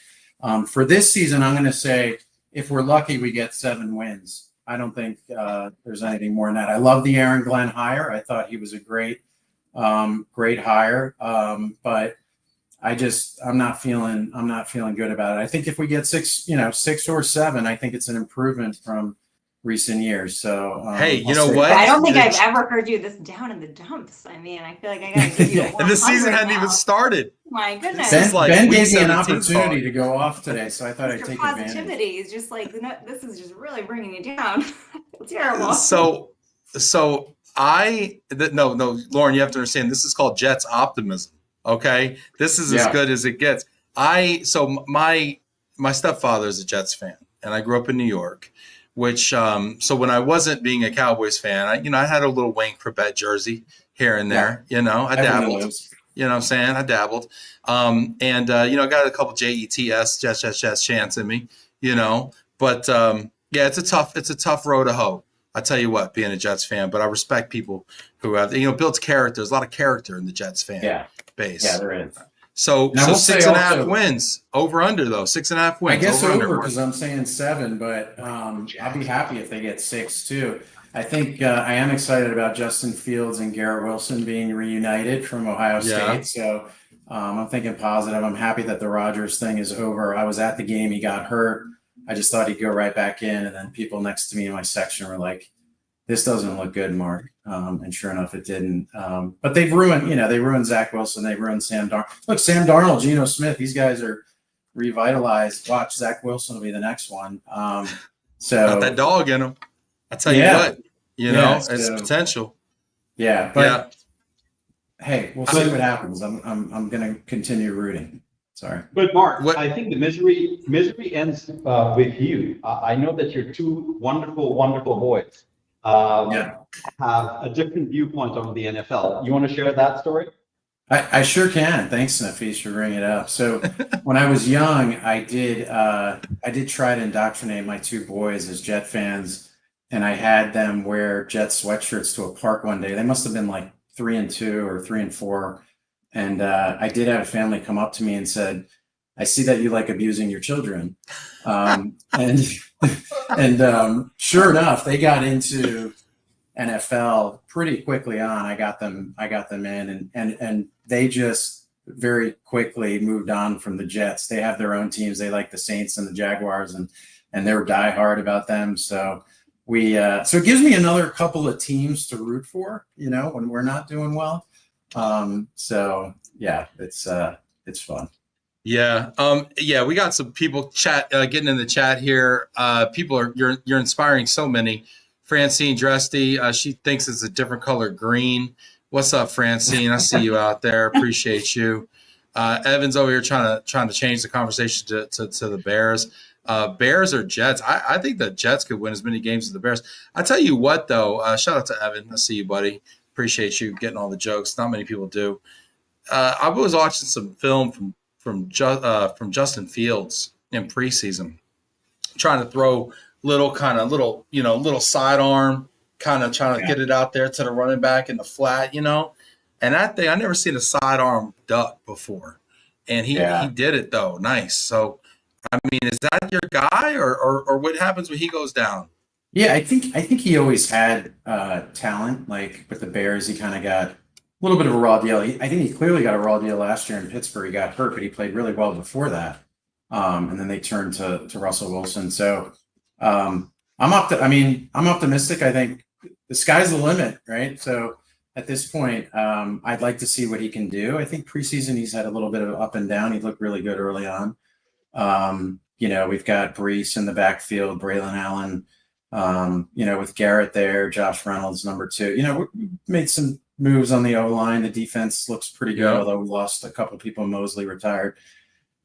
for this season, I'm going to say if we're lucky, we get 7 wins. I don't think there's anything more than that. I love the Aaron Glenn hire. I thought he was a great hire. But I'm not feeling good about it. I think if we get 6 or 7, I think it's an improvement from recent years. So hey, you know what? I don't think I've ever heard you this down in the dumps. I mean, I feel like I gotta give you a and the season hadn't even started. My goodness. Ben gave me an opportunity to go off today, so I thought I'd take advantage. Positivity is just like, this is just really bringing you down. Terrible. So no, Lauren, you have to understand, this is called Jets optimism. Okay. This is as good as it gets. My stepfather is a Jets fan, and I grew up in New York, which, so when I wasn't being a Cowboys fan, I had a little Wayne Corbett jersey here and there, I dabbled, you know what I'm saying? I dabbled. I got a couple Jets chants in me, but it's a tough road to hoe. I tell you what, being a Jets fan, but I respect people who have, builds character. There's a lot of character in the Jets fan base. Yeah, there is. So 6.5 wins. Over under though, 6.5 wins. I guess over because I'm saying 7, but I'll be happy if they get 6 too. I think I am excited about Justin Fields and Garrett Wilson being reunited from Ohio State. So I'm thinking positive. I'm happy that the Rodgers thing is over. I was at the game. He got hurt. I just thought he'd go right back in, and then people next to me in my section were like, "This doesn't look good, Mark." And sure enough, it didn't. But they've ruined Zach Wilson. They ruined Sam Darnold. Look, Sam Darnold, Geno Smith, these guys are revitalized. Watch, Zach Wilson will be the next one. So got that dog in him. I tell you what, it's potential. Yeah, but hey, we'll see what happens. I'm going to continue rooting. Sorry. But Mark, I think the misery ends with you. I know that your 2 wonderful, wonderful boys have a different viewpoint on the NFL. You want to share that story? I sure can. Thanks, Nafees, for bringing it up. So when I was young, I did try to indoctrinate my 2 boys as Jet fans, and I had them wear Jet sweatshirts to a park one day. They must have been like 3 and 2 or 3 and 4. And I did have a family come up to me and said, "I see that you like abusing your children." And sure enough, they got into NFL pretty quickly on. I got them in, and they just very quickly moved on from the Jets. They have their own teams. They like the Saints and the Jaguars, and they're diehard about them. So so it gives me another couple of teams to root for, when we're not doing well. So yeah, it's fun. Yeah. We got some people getting in the chat here. You're inspiring so many. Francine Dresty, she thinks it's a different color green. What's up, Francine? I see you out there. Appreciate you. Evan's over here trying to change the conversation to the Bears. Bears or Jets? I think the Jets could win as many games as the Bears. I tell you what, though, shout out to Evan. I see you, buddy. Appreciate you getting all the jokes. Not many people do. I was watching some film from Justin Fields in preseason, trying to throw little sidearm, kind of trying to get it out there to the running back in the flat, And that thing, I never seen a sidearm duck before, and he did it though, nice. So, I mean, is that your guy, or what happens when he goes down? Yeah, I think he always had talent. Like with the Bears, he kind of got a little bit of a raw deal. I think he clearly got a raw deal last year in Pittsburgh. He got hurt, but he played really well before that. And then they turned to Russell Wilson. So I'm optimistic. I think the sky's the limit, right? So at this point, I'd like to see what he can do. I think preseason he's had a little bit of up and down. He looked really good early on. We've got Brees in the backfield, Braylon Allen. With Garrett there, Josh Reynolds, number 2. We made some moves on the O-line. The defense looks pretty good, although we lost a couple of people. Mosley retired.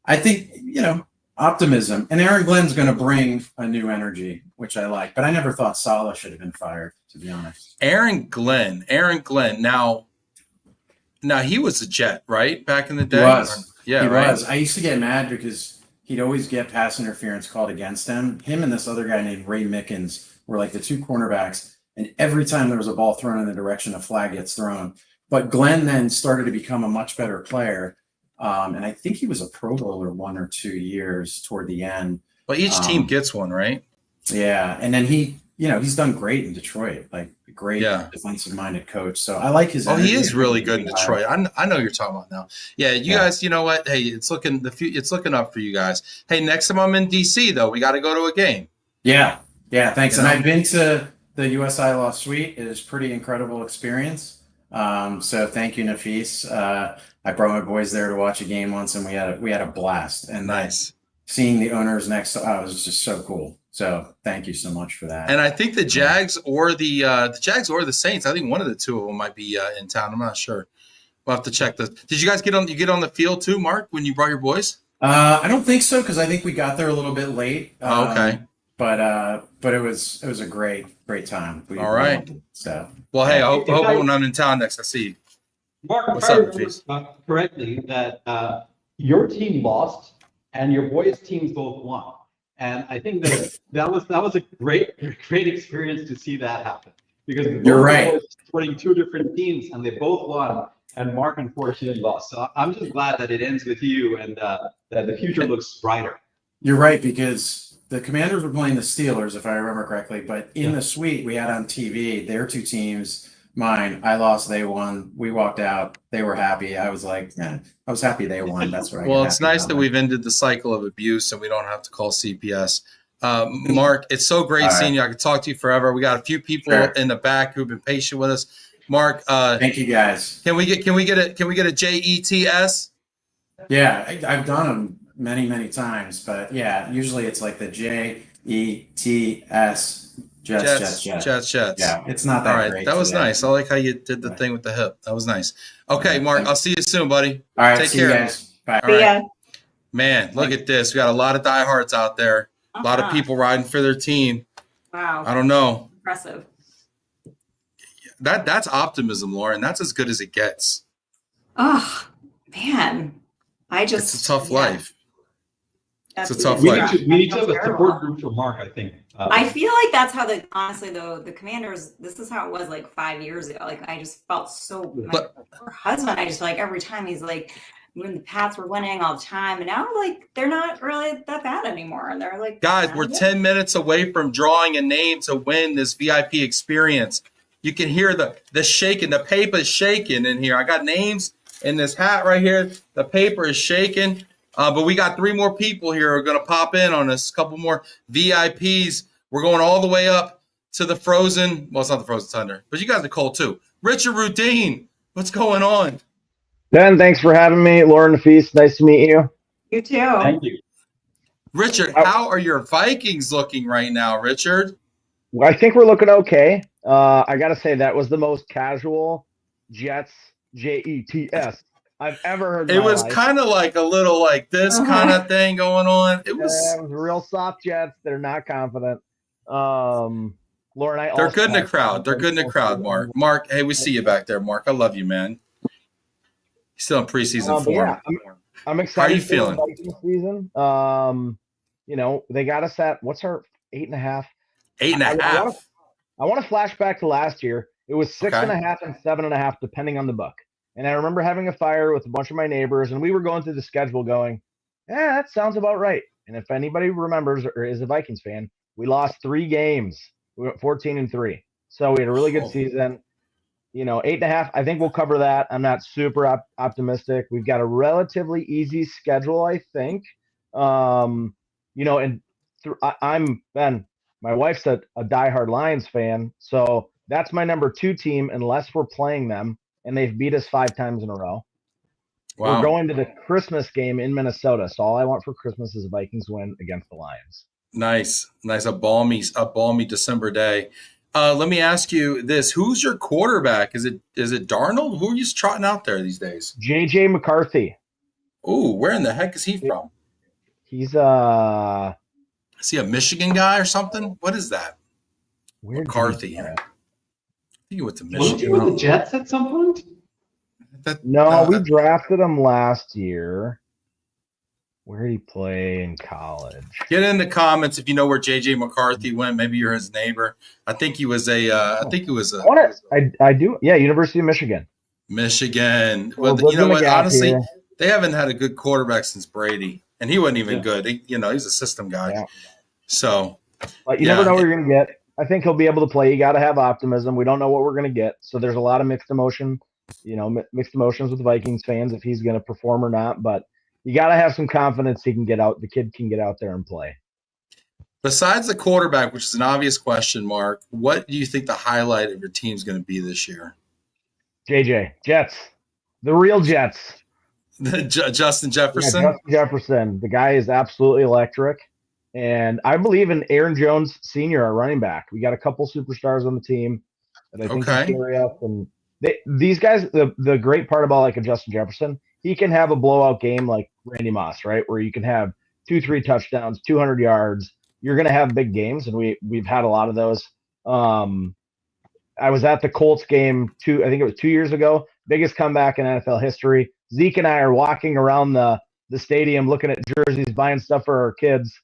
I think, optimism. And Aaron Glenn's going to bring a new energy, which I like. But I never thought Saleh should have been fired, to be honest. Aaron Glenn. Now he was a Jet, right? Back in the day? He was. Yeah, he right. was. I used to get mad because he'd always get pass interference called against him. Him and this other guy named Ray Mickens were like the 2 cornerbacks. And every time there was a ball thrown in the direction, a flag gets thrown. But Glenn then started to become a much better player. And I think he was a Pro Bowler 1 or 2 years toward the end. Well, each team gets one, right? Yeah. And then he's done great in Detroit, like a great defensive-minded coach. So I like his energy. He is really good in Detroit. I know you're talking about now. Yeah, you guys, you know what? Hey, it's looking up for you guys. Hey, next time I'm in DC, though, we got to go to a game. Yeah, thanks. And I've been to the USILAW suite. It is pretty incredible experience. So thank you, Nafees. I brought my boys there to watch a game once, and we had a blast. And nice seeing the owners next to it was just so cool. So thank you so much for that. And I think the Jags or the Saints, I think one of the two of them might be in town. I'm not sure. We'll have to check this. Did you guys get on the field too, Mark, when you brought your boys? I don't think so, because I think we got there a little bit late. Okay. But it was a great time. All right. So well, hey, I hope when I'm in town next, I see you. Mark, if I remember correctly, that your team lost and your boys' teams both won, and I think that was a great experience to see that happen, because you're right. Supporting 2 different teams and they both won, and Mark unfortunately lost. So I'm just glad that it ends with you and that the future looks brighter. You're right, because the Commanders were playing the Steelers, if I remember correctly, but in the suite we had on TV their 2 teams. Mine, I lost, they won. We walked out. They were happy. I was like, I was happy they won. That's right. Well, it's nice that we've ended the cycle of abuse and we don't have to call CPS. Mark, it's so great seeing you. I could talk to you forever. We got a few people in the back who've been patient with us. Mark, thank you guys. Can we get a JETS? Yeah, I've done them many times, but yeah, usually it's like the JETS. Jets. Yeah, it's not that great. That was nice. I like how you did the thing with the hip. That was nice. Okay, Mark, I'll see you soon, buddy. All right, take see care. You guys. Bye. All right. Man, look at this. We got a lot of diehards out there. A lot of people riding for their team. Wow. I don't know. Impressive. That's optimism, Lauren. That's as good as it gets. Oh, man. It's a tough life. It's a tough life. We need to have a support group for Mark, I think. I feel like that's how honestly though, the Commanders, this is how it was like 5 years ago. Like I just felt so, my poor husband, I just feel like every time he's like, when the Pats were winning all the time, and now like they're not really that bad anymore. And they're like, guys, we're 10 minutes away from drawing a name to win this VIP experience. You can hear the shaking, the paper is shaking in here. I got names in this hat right here. The paper is shaking. But we got 3 more people here who are going to pop in on us. A couple more VIPs. We're going all the way up to the frozen. Well, it's not the frozen thunder, but you guys are cold too. Richard Routine, what's going on? Ben, thanks for having me. Lauren Nafees, nice to meet you. You too. Thank you. Richard, how are your Vikings looking right now, Richard? Well, I think we're looking okay. I got to say that was the most casual Jets, JETS I've ever heard. It was kind of like a little like this kind of thing going on. It was real soft Jets. They're not confident. Lauren, they're good in the crowd. They're good in the crowd, Mark. Mark, hey, we see you back there, Mark. I love you, man. Still in preseason form. Yeah, I'm excited. How are you feeling? Season. They got us at what's our 8.5? 8.5. I want to flash back to last year. It was 6.5 and 7.5, depending on the book. And I remember having a fire with a bunch of my neighbors, and we were going through the schedule going, that sounds about right. And if anybody remembers or is a Vikings fan, we lost 3 games. We went 14-3. So we had a really good season. 8.5, I think we'll cover that. I'm not super optimistic. We've got a relatively easy schedule, I think. I'm Ben. My wife's a diehard Lions fan, so that's my number 2 team unless we're playing them, and they've beat us 5 times in a row. Wow. We're going to the Christmas game in Minnesota, so all I want for Christmas is a Vikings win against the Lions. Nice. A balmy December day. Let me ask you this: who's your quarterback? Is it Darnold? Who are you trotting out there these days? JJ McCarthy. Ooh, where in the heck is he from? He's Is he a Michigan guy or something? What is that? McCarthy. I think he went to Michigan. Weren't you with the Jets at some point? We drafted him last year. Where did he play in college? Get in the comments if you know where JJ McCarthy went. Maybe you're his neighbor. I think he was a. I do. Yeah, University of Michigan. Michigan. Well, you know what? Honestly, they haven't had a good quarterback since Brady, and he wasn't even good. He's a system guy. Yeah. So, but you never know what you're going to get. I think he'll be able to play. You got to have optimism. We don't know what we're going to get, so there's a lot of mixed emotions with Vikings fans if he's going to perform or not. But you got to have some confidence he can get out. The kid can get out there and play. Besides the quarterback, which is an obvious question, Mark, what do you think the highlight of your team is going to be this year? JJ, Jets, the real Jets. Justin Jefferson? Yeah, Justin Jefferson. The guy is absolutely electric. And I believe in Aaron Jones Sr., our running back. We got a couple superstars on the team that I think can carry up. And these guys, the great part about like a Justin Jefferson, he can have a blowout game like Randy Moss, right? Where you can have 2-3 touchdowns, 200 yards. You're going to have big games, and we've had a lot of those. I was at the Colts game I think it was 2 years ago, biggest comeback in NFL history. Zeke and I are walking around the stadium looking at jerseys, buying stuff for our kids.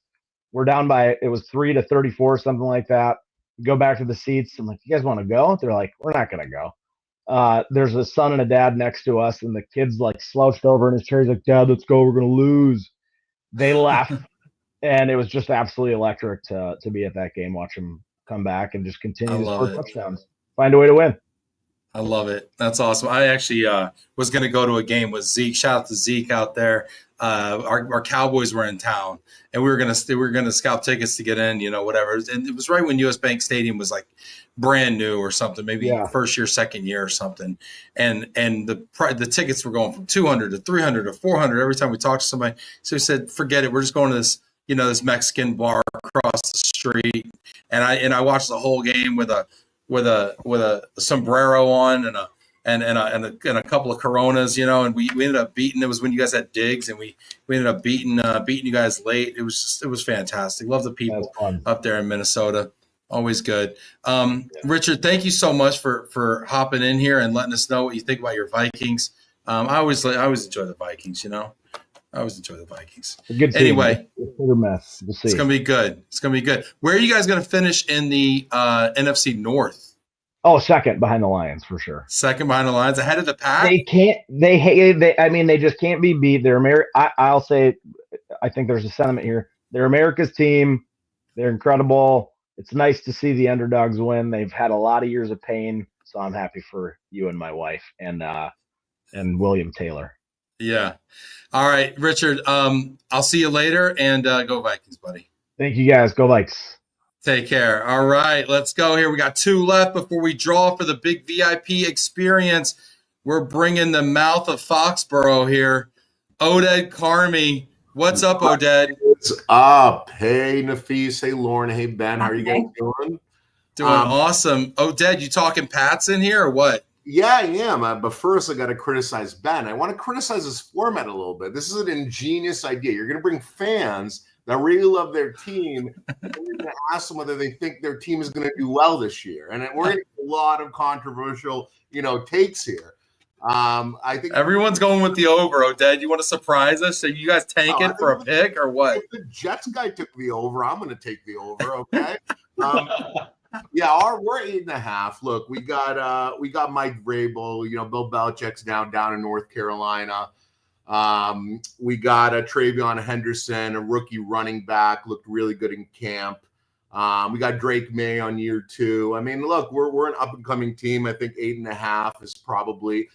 We're down by, it was 3-34, something like that. We go back to the seats. I'm like, you guys want to go? They're like, we're not going to go. There's a son and a dad next to us, and the kid's like slouched over in his chair. He's like, Dad, let's go. We're going to lose. They left, and it was just absolutely electric to be at that game, watch him come back and just continue to score touchdowns. Find a way to win. I love it. That's awesome. I actually was going to go to a game with Zeke. Shout out to Zeke out there. Our Cowboys were in town, and we were gonna scout tickets to get in, whatever. And it was right when US Bank Stadium was like brand new or something, maybe first year, second year or something. And the tickets were going from 200 to 300 to 400 every time we talked to somebody. So we said, forget it. We're just going to this, this Mexican bar across the street. And I watched the whole game with a sombrero on and a couple of Coronas, and we ended up beating. It was when you guys had digs, and we ended up beating you guys late. It was fantastic. Love the people up there in Minnesota. Always good. Richard, thank you so much for hopping in here and letting us know what you think about your Vikings. I always enjoy the Vikings. I always enjoy the Vikings. Good anyway, mess. We'll see. It's gonna be good. It's gonna be good. Where are you guys gonna finish in the NFC North? Oh, second behind the Lions for sure. Second behind the Lions, ahead of the Pack. They can't. They just can't be beat. They're I'll say, I think there's a sentiment here. They're America's team. They're incredible. It's nice to see the underdogs win. They've had a lot of years of pain, so I'm happy for you and my wife and William Taylor. Yeah. All right, Richard. I'll see you later, and go Vikings, buddy. Thank you, guys. Go Vikes. Take care. All right, let's go here. We got 2 left before we draw for the big VIP experience. We're bringing the mouth of Foxborough here. Oded Carmi. What's up, Oded? What's up? Hey, Nafees. Hey, Lauren. Hey, Ben. How are you guys doing? Doing awesome. Oded, you talking Pats in here or what? Yeah, I am. But first, I got to criticize Ben. I want to criticize his format a little bit. This is an ingenious idea. You're going to bring fans that really love their team, and you're going to ask them whether they think their team is going to do well this year. And we're going to get a lot of controversial, takes here. I think everyone's going with the over. Oded, you want to surprise us? So you guys tanking for a pick or what? If the Jets guy took the over, I'm going to take the over. Okay. Yeah, we're 8.5. Look, we got Mike Vrabel. Bill Belichick's now down in North Carolina. We got Travion Henderson, a rookie running back, looked really good in camp. We got Drake May on year 2. I mean, look, we're an up and coming team. I think 8.5 is probably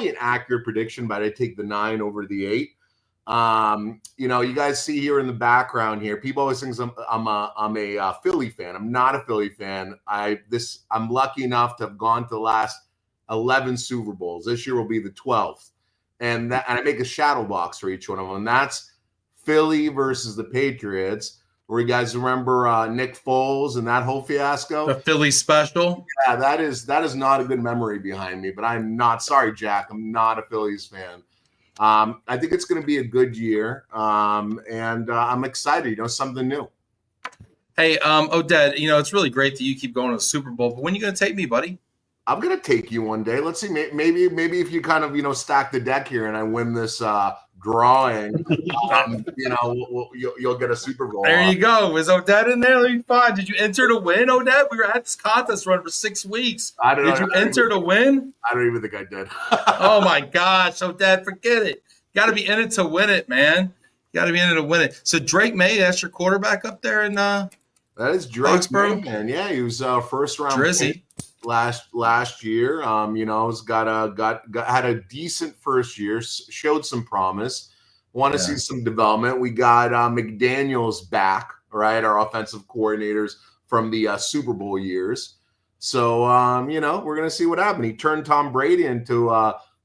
an accurate prediction, but I take the 9 over the 8. You guys see here in the background here, people always think I'm a Philly fan. I'm not a Philly fan. I'm lucky enough to have gone to the last 11 Super Bowls. This year will be the 12th. And I make a shadow box for each one of them. And that's Philly versus the Patriots. Where you guys remember Nick Foles and that whole fiasco? The Philly special? Yeah, that is not a good memory behind me, but I'm not sorry, Jack. I'm not a Phillies fan. I think it's going to be a good year, and I'm excited. Something new. Hey, Oded, it's really great that you keep going to the Super Bowl, but when are you going to take me, buddy? I'm going to take you one day. Let's see. Maybe if you kind of, stack the deck here and I win this drawing, you'll get a Super Bowl. There you go. Is Oded in there? Let me find. Did you enter to win, Oded? We were at this contest run for 6 weeks. Did you enter to win? I don't even think I did. Oh, my gosh. Oded, forget it. You got to be in it to win it, man. You got to be in it to win it. So Drake May, that's your quarterback up there in that is Drake May, man. Yeah, he was first round Drizzy. Last year. Has had a decent first year, showed some promise. Want to see some development. We got McDaniels back, right? Our offensive coordinators from the Super Bowl years. So we're gonna see what happened. He turned Tom Brady into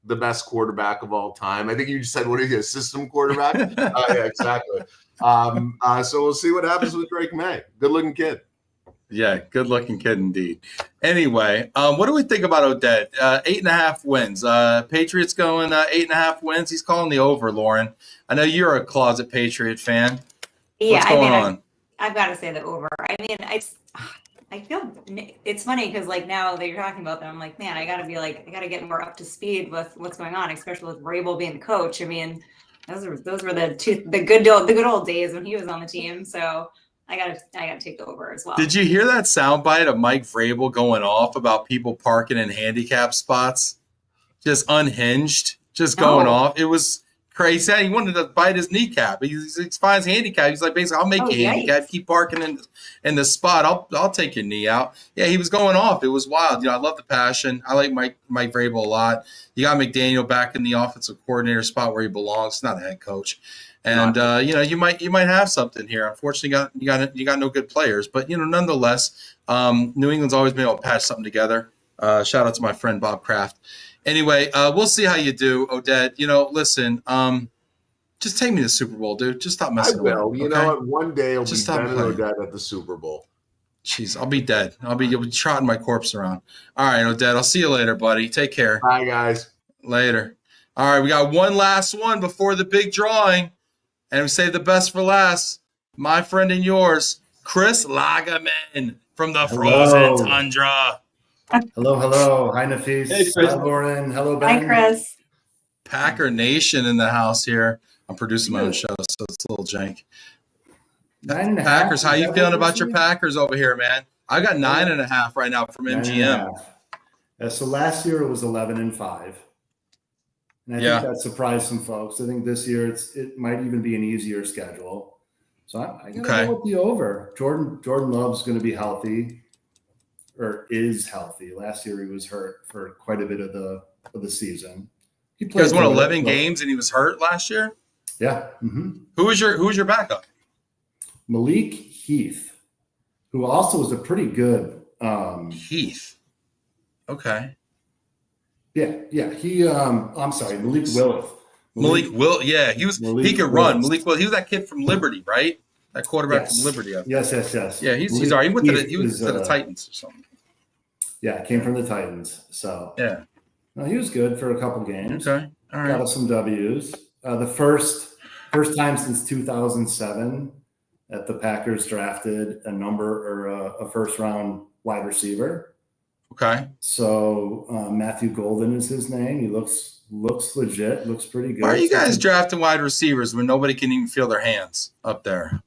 the best quarterback of all time. I think you just said, what is he, a system quarterback? Yeah, exactly. So we'll see what happens with Drake May. Good looking kid. Yeah, good-looking kid indeed. Anyway, what do we think about Oded? 8.5 wins. Patriots going 8.5 wins. He's calling the over, Lauren. I know you're a closet Patriot fan. Yeah, what's going on? I've got to say the over. I mean, I feel it's funny because now that you're talking about that, I'm like, man, I got to get more up to speed with what's going on, especially with Vrabel being the coach. I mean, those were the good old days when he was on the team. So I gotta take the over as well. Did you hear that soundbite of Mike Vrabel going off about people parking in handicap spots? Just unhinged, just going off. It was crazy. He wanted to bite his kneecap. He finds handicap. He's like, basically, I'll make you handicap. Keep parking in the spot. I'll take your knee out. Yeah, he was going off. It was wild. I love the passion. I like Mike Vrabel a lot. You got McDaniel back in the offensive coordinator spot where he belongs. Not a head coach. And you might have something here. Unfortunately, you got no good players, but nonetheless, New England's always been able to patch something together. Shout out to my friend Bob Kraft. Anyway, we'll see how you do, Oded. Listen, just take me to the Super Bowl, dude. Just stop messing around. I will. You know what? One day I'll be Ben and Oded at the Super Bowl. Jeez, I'll be dead. You'll be trotting my corpse around. All right, Oded. I'll see you later, buddy. Take care. Bye, guys. Later. All right, we got one last one before the big drawing. And we save the best for last. My friend and yours, Chris Lagerman from the frozen tundra. Hello. Hi, Nafees. Hey, Chris. Hi, Lauren. Hello, Ben. Hi, Chris. Packer Nation in the house here. I'm producing my own show, so it's a little jank. 9.5. Packers, how you feeling about your Packers over here, man? I got 9.5 right now from MGM. So last year it was 11-5. And I think that surprised some folks. I think this year it might even be an easier schedule. So I got to go with the over. Jordan Love's going to be healthy, or is healthy. Last year he was hurt for quite a bit of the season. He played. You guys won 11 games and he was hurt last year. Yeah. Mm-hmm. Who was your backup? Malik Heath, who also was a pretty good Heath. Okay. Yeah. I'm sorry, Malik Willis. Yeah, he could run. Malik Willis. He was that kid from Liberty, right? That quarterback from Liberty. Yes. Yeah, he's all right. He went to the Titans or something. Yeah, came from the Titans. So yeah. No, he was good for a couple games. Okay, all right. Got us some W's. The first time since 2007 that the Packers drafted a first round wide receiver. Okay. So Matthew Golden is his name. He looks legit. Looks pretty good. Why are you guys drafting wide receivers when nobody can even feel their hands up there?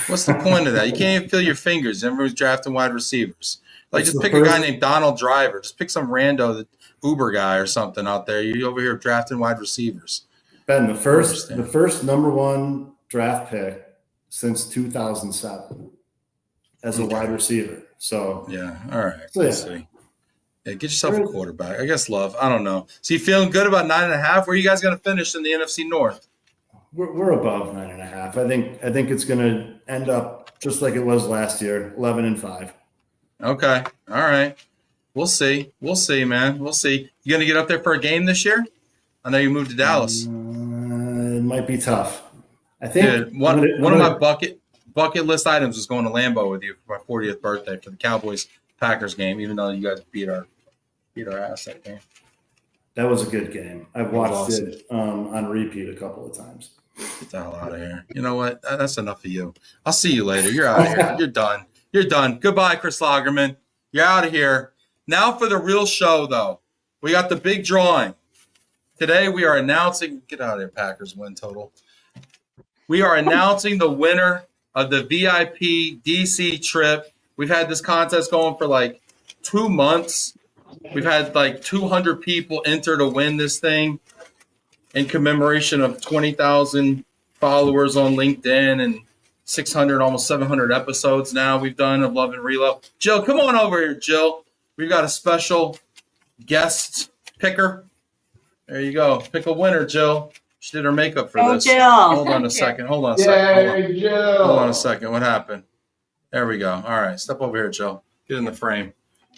What's the point of that? You can't even feel your fingers. Everyone's drafting wide receivers. Like, just pick a guy named Donald Driver. Just pick some rando Uber guy or something out there. You're over here drafting wide receivers. Ben, the first #1 draft pick since 2007 as a wide receiver. So yeah, all right. Let's see. Yeah, get yourself a quarterback. I guess Love. I don't know. So you feeling good about 9.5? Where are you guys going to finish in the NFC North? We're above 9.5. I think it's going to end up just like it was last year, 11-5. Okay. All right. We'll see. We'll see, man. We'll see. You going to get up there for a game this year? I know you moved to Dallas. It might be tough. I think one of my bucket list items was going to Lambeau with you for my 40th birthday for the Cowboys Packers game, even though you guys beat our ass that game. That was a good game. I've watched it on repeat a couple of times. Get the hell out of here. You know what? That's enough of you. I'll see you later. You're out of here. You're done. You're done. Goodbye, Chris Lagerman. You're out of here. Now for the real show, though. We got the big drawing. Today we are announcing – get out of here, Packers win total. We are announcing the winner of the VIP DC trip. We've had this contest going for like 2 months. We've had like 200 people enter to win this thing in commemoration of 20,000 followers on LinkedIn and 600, almost 700 episodes now we've done of Love and Relo. Jill, come on over here, Jill. We've got a special guest picker. There you go. Pick a winner, Jill. She did her makeup for this. Jill. Hold on a second. Hold on a second. Jill. Hold on a second. What happened? There we go. All right. Step over here, Jill. Get in the frame.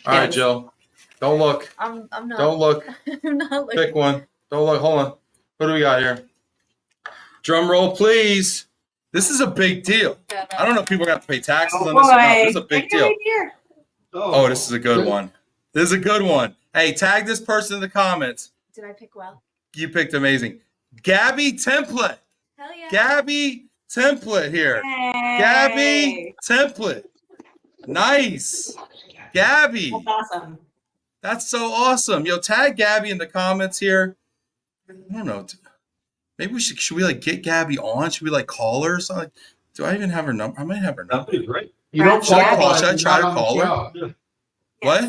All right, Jill. Don't look. I'm not. Don't look. I'm not looking. Pick one. Don't look. Hold on. What do we got here? Drum roll, please. This is a big deal. I don't know if people are going to pay taxes on this or not. This is a big deal. Oh, this is a good one. This is a good one. Hey, tag this person in the comments. Did I pick well? You picked amazing. Gabby Template. Hell yeah. Gabby Template here. Hey. Gabby Template. Nice. Gabby. That's awesome. That's so awesome. Yo, tag Gabby in the comments here. I don't know. Maybe should we like get Gabby on? Should we like call her or something? Do I even have her number? I might have her number. That'd be great. You don't qualify. Should I try to call her? Yeah. What?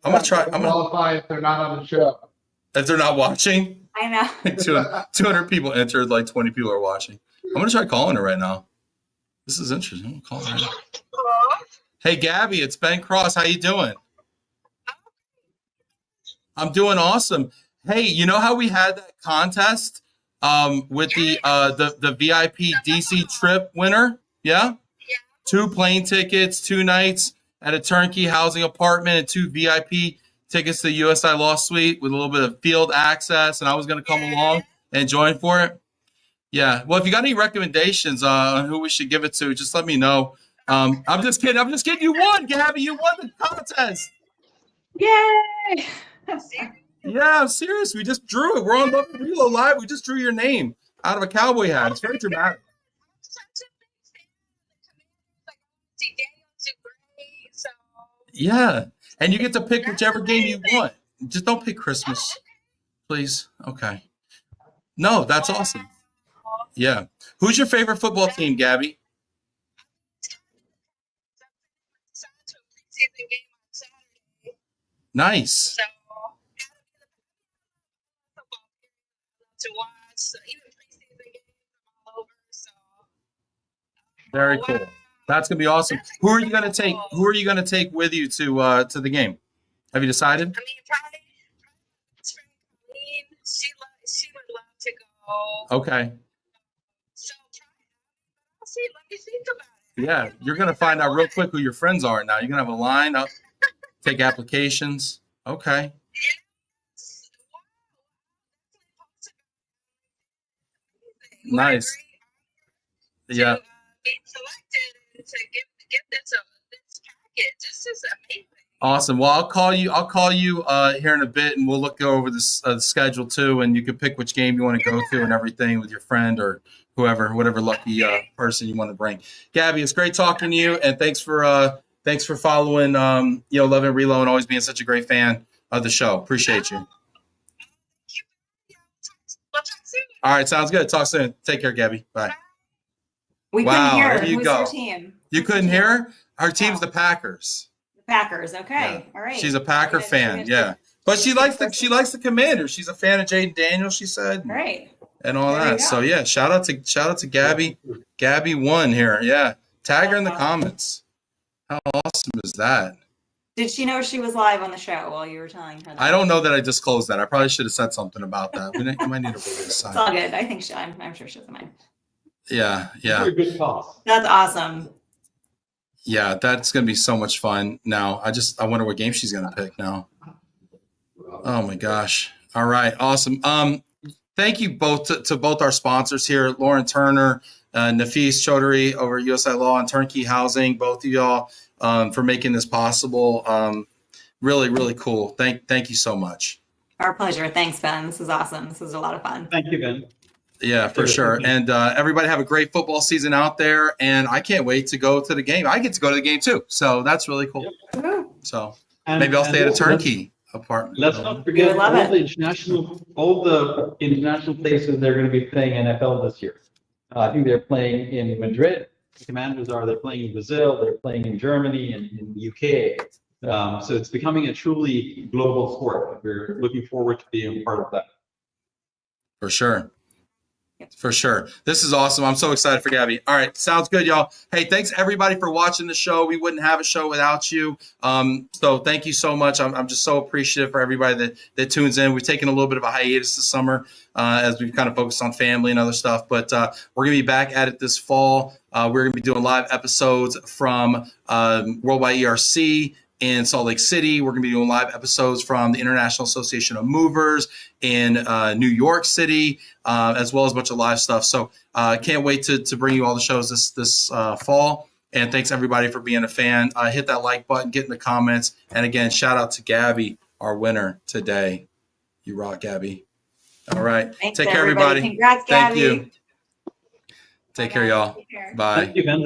I'm gonna try. I'm gonna qualify if they're not on the show. If they're not watching. I know. 200 people entered, like 20 people are watching. I'm gonna try calling her right now. This is interesting. I'm calling her. Hello? Hey Gabby, it's Ben Cross. How you doing? I'm doing awesome. Hey, you know how we had that contest with the VIP DC trip winner? Yeah? 2 plane tickets, 2 nights at a TurnKey Housing apartment, and 2 VIP tickets to the USILAW suite with a little bit of field access, and I was going to come along and join for it. Yeah. Well, if you got any recommendations on who we should give it to, just let me know. I'm just kidding. I'm just kidding. You won, Gabby. You won the contest. Yay! Yeah, I'm serious. We just drew it. We're on Love and Relo Live. We just drew your name out of a cowboy hat. It's very dramatic. Yeah. And you get to pick whichever game you want. Just don't pick Christmas, please. Okay. No, that's awesome. Yeah. Who's your favorite football team, Gabby? Nice. Very cool. That's gonna be awesome. Who are you gonna take? Who are you gonna take with you to the game? Have you decided? I mean, probably Colleen. She would love to go. Okay. So I'll see. Let me think about it. Yeah, you're gonna find out real quick who your friends are now. You're gonna have a line up, take applications. Okay. Nice. Yeah. Being selected to give this package. This is amazing. Awesome. Well, I'll call you here in a bit, and we'll look over this schedule too, and you can pick which game you want to go to and everything with your friend or whatever lucky person you want to bring. Gabby, it's great talking to you, and thanks for following Love and Relo and always being such a great fan of the show. Appreciate you. All right, sounds good. Talk soon. Take care, Gabby. Bye. We couldn't hear her. There you Who's go. your team? You couldn't hear her? Her team's the Packers. Packers. Okay. Yeah. All right. She's a Packer fan. Yeah. But she likes the Commanders. She's a fan of Jaden Daniels, she said. Right. And all that. So yeah, shout out to Gabby. Gabby won here. Yeah. Tag her in the comments. How awesome is that? Did she know she was live on the show while you were telling her that? I don't know that I disclosed that. I probably should have said something about that. We might need to release that. It's all good. I think I'm sure she doesn't mind. Yeah. Very good cause. That's awesome. Yeah, that's gonna be so much fun. Now, I wonder what game she's gonna pick now. Oh my gosh! All right, awesome. Thank you both to both our sponsors here, Lauren Turner, Nafees Chowdhury over at USILAW and TurnKey Housing. Both of y'all for making this possible. Really, really cool. Thank you so much. Our pleasure. Thanks, Ben. This is awesome. This was a lot of fun. Thank you, Ben. Yeah, for sure. And everybody have a great football season out there. And I can't wait to go to the game. I get to go to the game too. So that's really cool. Yep. So maybe I'll stay at a TurnKey apartment. Let's not forget all the international places they're going to be playing NFL this year. I think they're playing in Madrid. The Commanders they're playing in Brazil. They're playing in Germany and in the UK. So it's becoming a truly global sport. We're looking forward to being part of that. For sure. For sure. This is awesome. I'm so excited for Gabby. All right. Sounds good, y'all. Hey, thanks everybody for watching the show. We wouldn't have a show without you. So thank you so much. I'm just so appreciative for everybody that tunes in. We've taken a little bit of a hiatus this summer as we've kind of focused on family and other stuff. But we're going to be back at it this fall. We're going to be doing live episodes from Worldwide ERC in Salt Lake City. We're going to be doing live episodes from the International Association of Movers in New York City, as well as a bunch of live stuff. So can't wait to bring you all the shows this fall. And thanks everybody for being a fan. Hit that like button, get in the comments. And again, shout out to Gabby, our winner today. You rock, Gabby. All right. Thanks, Take care, everybody. Congrats, Gabby. Thank you. Take care, y'all. Bye. Thank you, Ben.